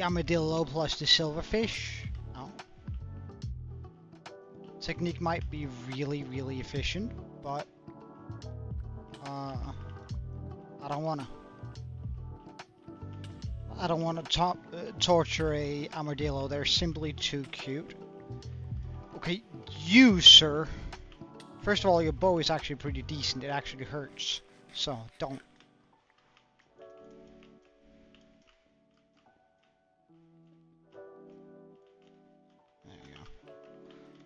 A: armadillo plus the silverfish technique might be really, really efficient, but I don't wanna. I don't want to torture a armadillo. They're simply too cute. Okay, you, sir. First of all, your bow is actually pretty decent. It actually hurts. So, don't. There you go.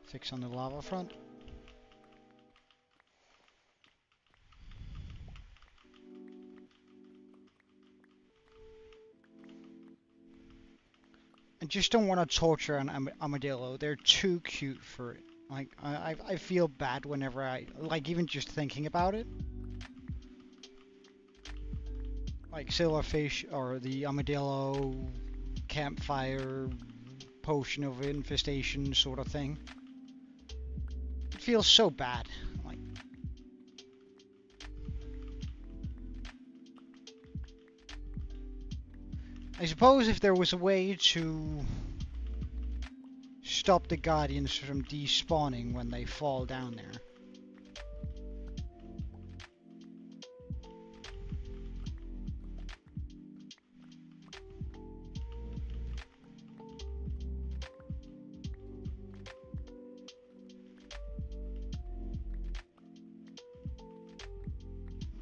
A: Fix on the lava front. I just don't want to torture an armadillo. They're too cute for it. Like, I feel bad whenever like, even just thinking about it. Like silverfish or the armadillo campfire potion of infestation sort of thing. It feels so bad. Like, I suppose if there was a way to stop the guardians from despawning when they fall down there.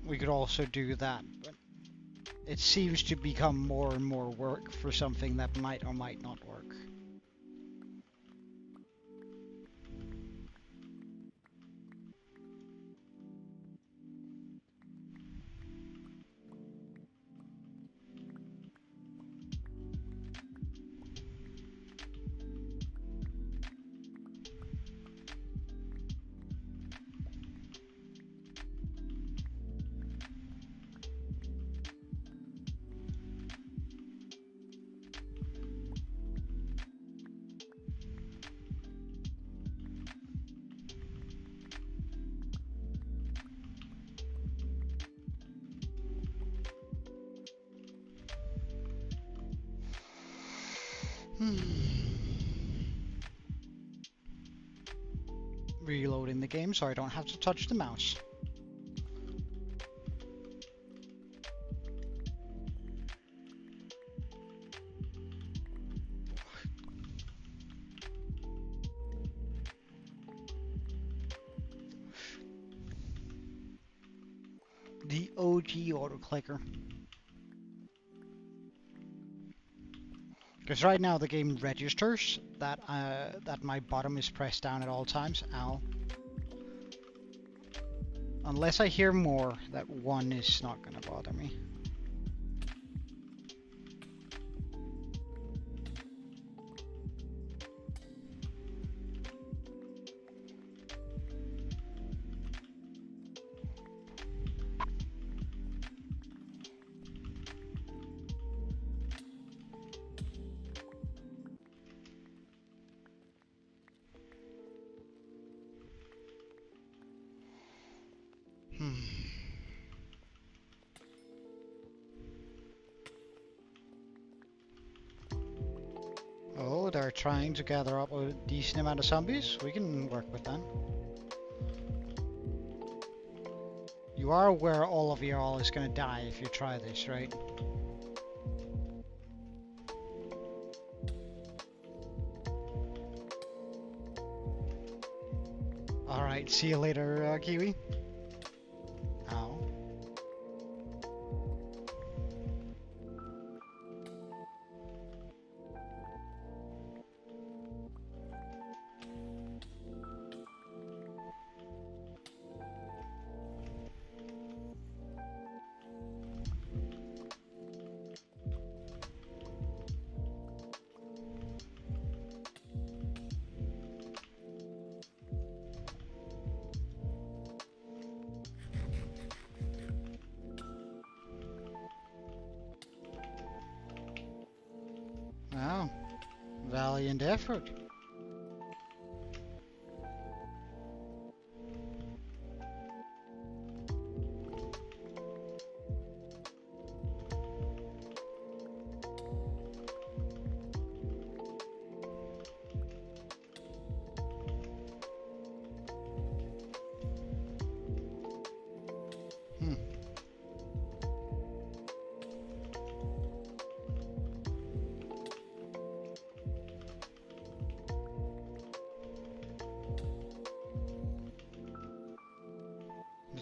A: We could also do that, but it seems to become more and more work for something that might or might not work. Reloading the game so I don't have to touch the mouse. The OG auto clicker. Because right now the game registers that that my bottom is pressed down at all times. Ow. Unless I hear more, that one is not gonna bother me. Oh, they're trying to gather up a decent amount of zombies. We can work with that. You are aware all of y'all is gonna die if you try this, right? Alright, see you later, Kiwi. Ow. Wow. Valiant effort.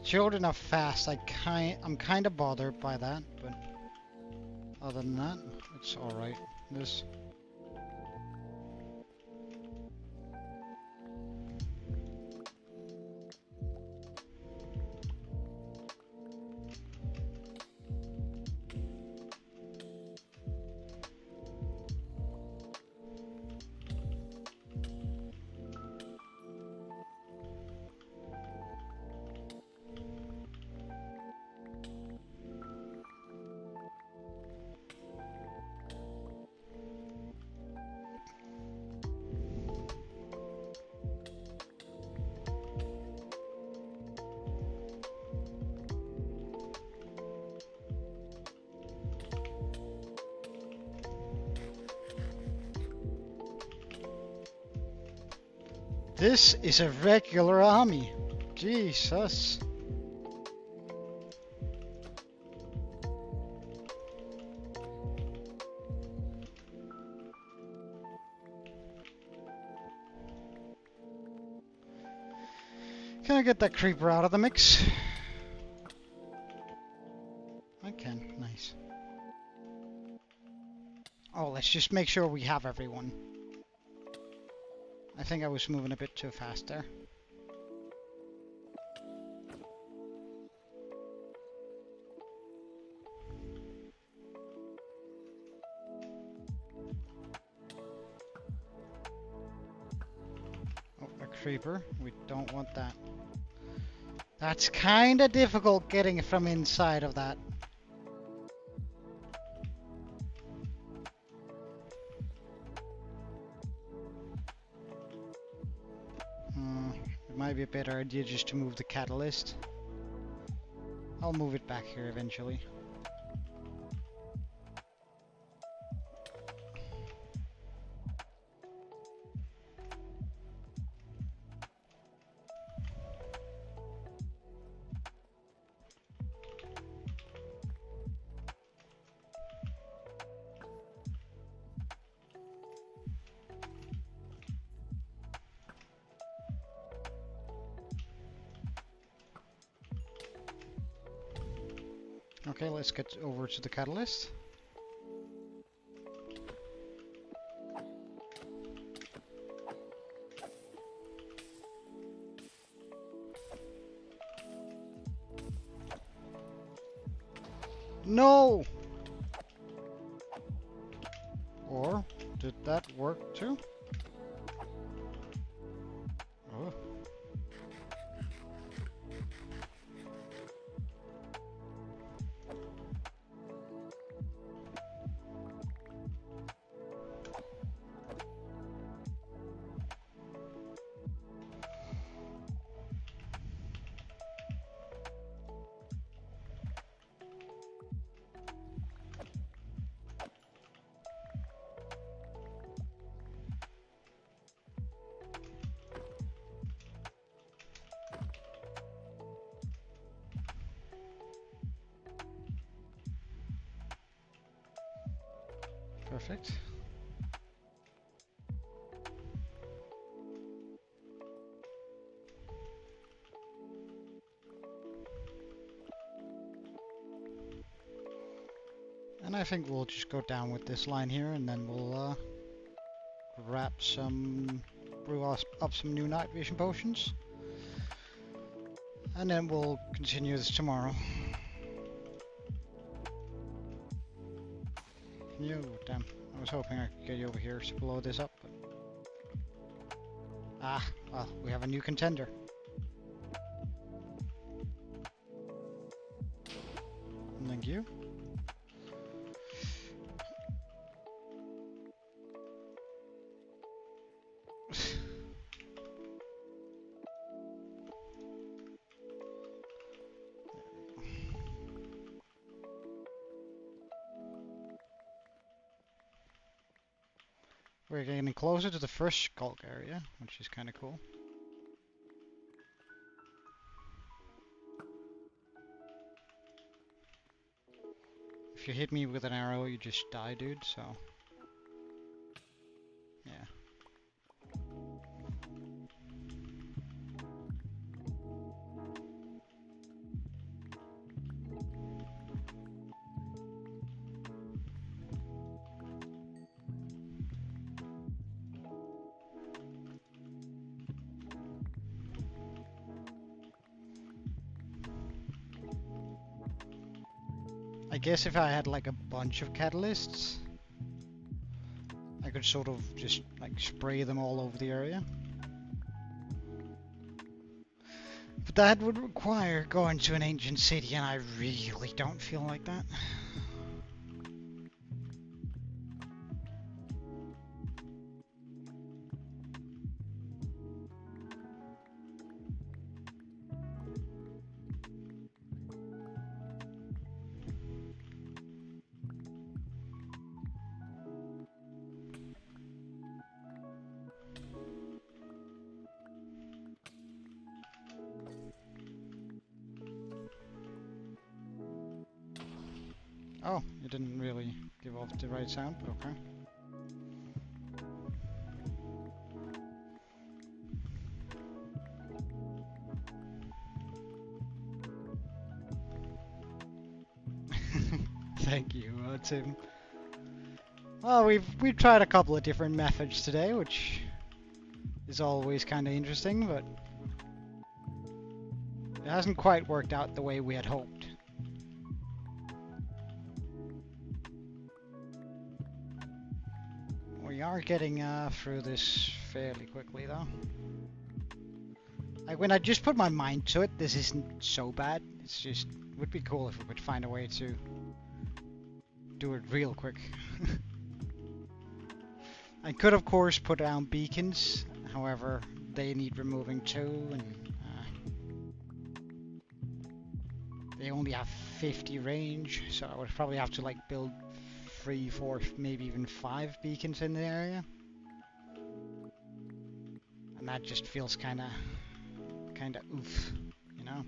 A: Children are fast. I'm kind of bothered by that, but other than that, it's all right. This. This is a regular army. Jesus. Can I get that creeper out of the mix? I can. Nice. Oh, let's just make sure we have everyone. I think I was moving a bit too fast there. Oh, a creeper. We don't want that. That's kinda difficult getting from inside of that. It might be a better idea just to move the catalyst. I'll move it back here eventually. Okay, let's get over to the catalyst. No! Or did that work too? Oh. Perfect. And I think we'll just go down with this line here, and then we'll brew up some new night vision potions. And then we'll continue this tomorrow. No, damn. I was hoping I could get you over here to blow this up. But... Ah, well, we have a new contender. Thank you. We're getting closer to the first skulk area, which is kind of cool. If you hit me with an arrow, you just die, dude, so... Yeah. I guess if I had like a bunch of catalysts, I could sort of just like spray them all over the area. But that would require going to an ancient city, and I really don't feel like that. Oh, it didn't really give off the right sound. Okay. Thank you, Tim. Well, we've tried a couple of different methods today, which is always kind of interesting, but it hasn't quite worked out the way we had hoped. We are getting through this fairly quickly, though. Like, when I just put my mind to it, this isn't so bad. It's just, it would be cool if we could find a way to do it real quick. I could, of course, put down beacons. However, they need removing too, and they only have 50 range, so I would probably have to like build 3, 4, maybe even 5 beacons in the area, and that just feels kind of oof, you know.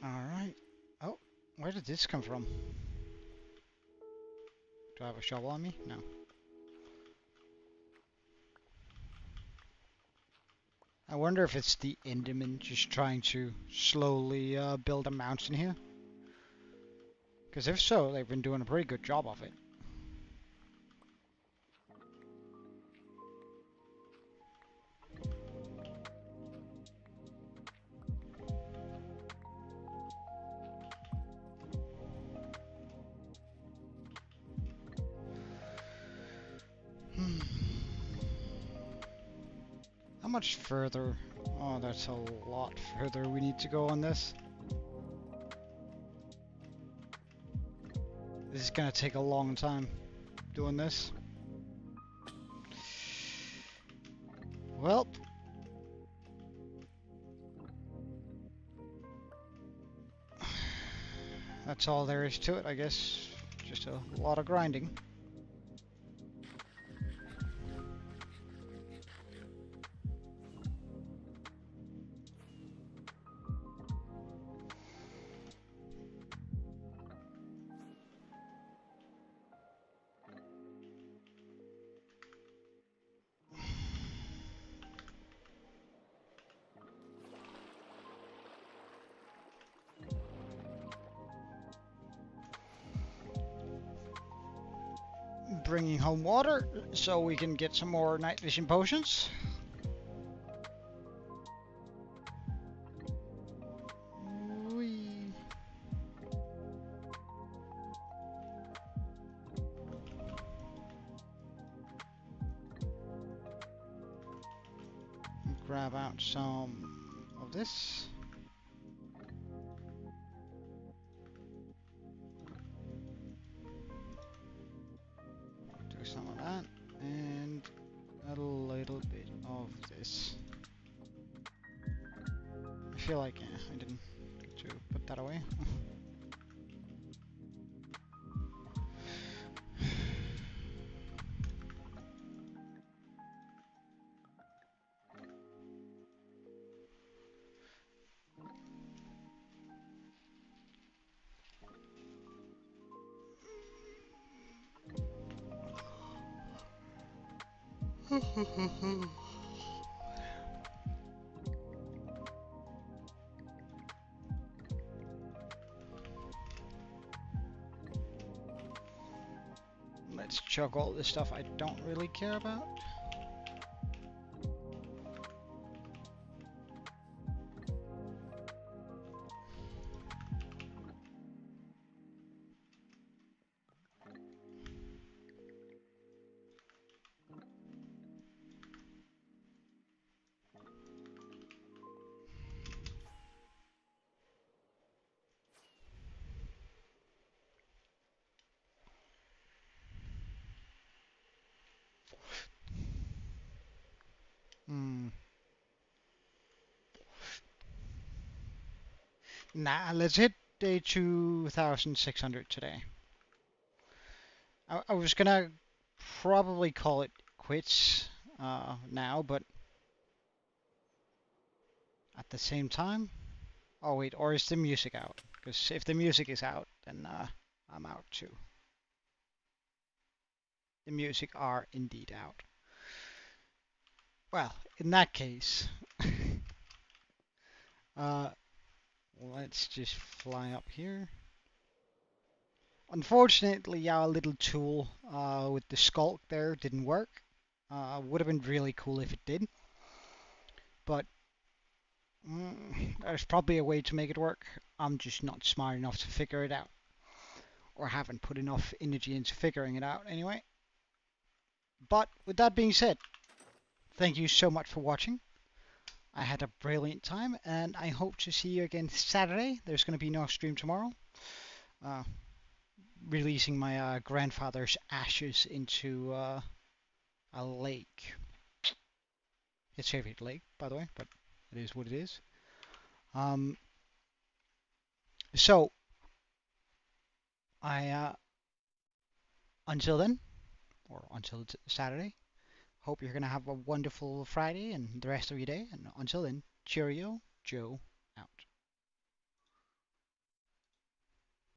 A: Alright. Oh, where did this come from? Do I have a shovel on me? No. I wonder if it's the Enderman just trying to slowly build a mountain here. Because if so, they've been doing a pretty good job of it. How much further? Oh, that's a lot further we need to go on this. This is gonna take a long time doing this. Well, that's all there is to it, I guess. Just a lot of grinding. Bringing home water so we can get some more night vision potions. Whee. Grab out some of this. Some of that, and a little bit of this. I feel like I didn't get to put that away. Let's chug all this stuff I don't really care about. Nah, let's hit day 2,600 today. I was gonna probably call it quits now, but at the same time, oh wait, or is the music out? Because if the music is out, then I'm out too. The music are indeed out. Well, in that case, let's just fly up here. Unfortunately, our little tool with the skulk there didn't work. Would have been really cool if it did, but there's probably a way to make it work. I'm just not smart enough to figure it out, or haven't put enough energy into figuring it out anyway. But with that being said, thank you so much for watching. I had a brilliant time, and I hope to see you again Saturday. There's going to be no stream tomorrow. Releasing my grandfather's ashes into a lake. His favorite lake, by the way, but it is what it is. So, until then, or until Saturday, hope you're going to have a wonderful Friday and the rest of your day. And until then, cheerio, Joe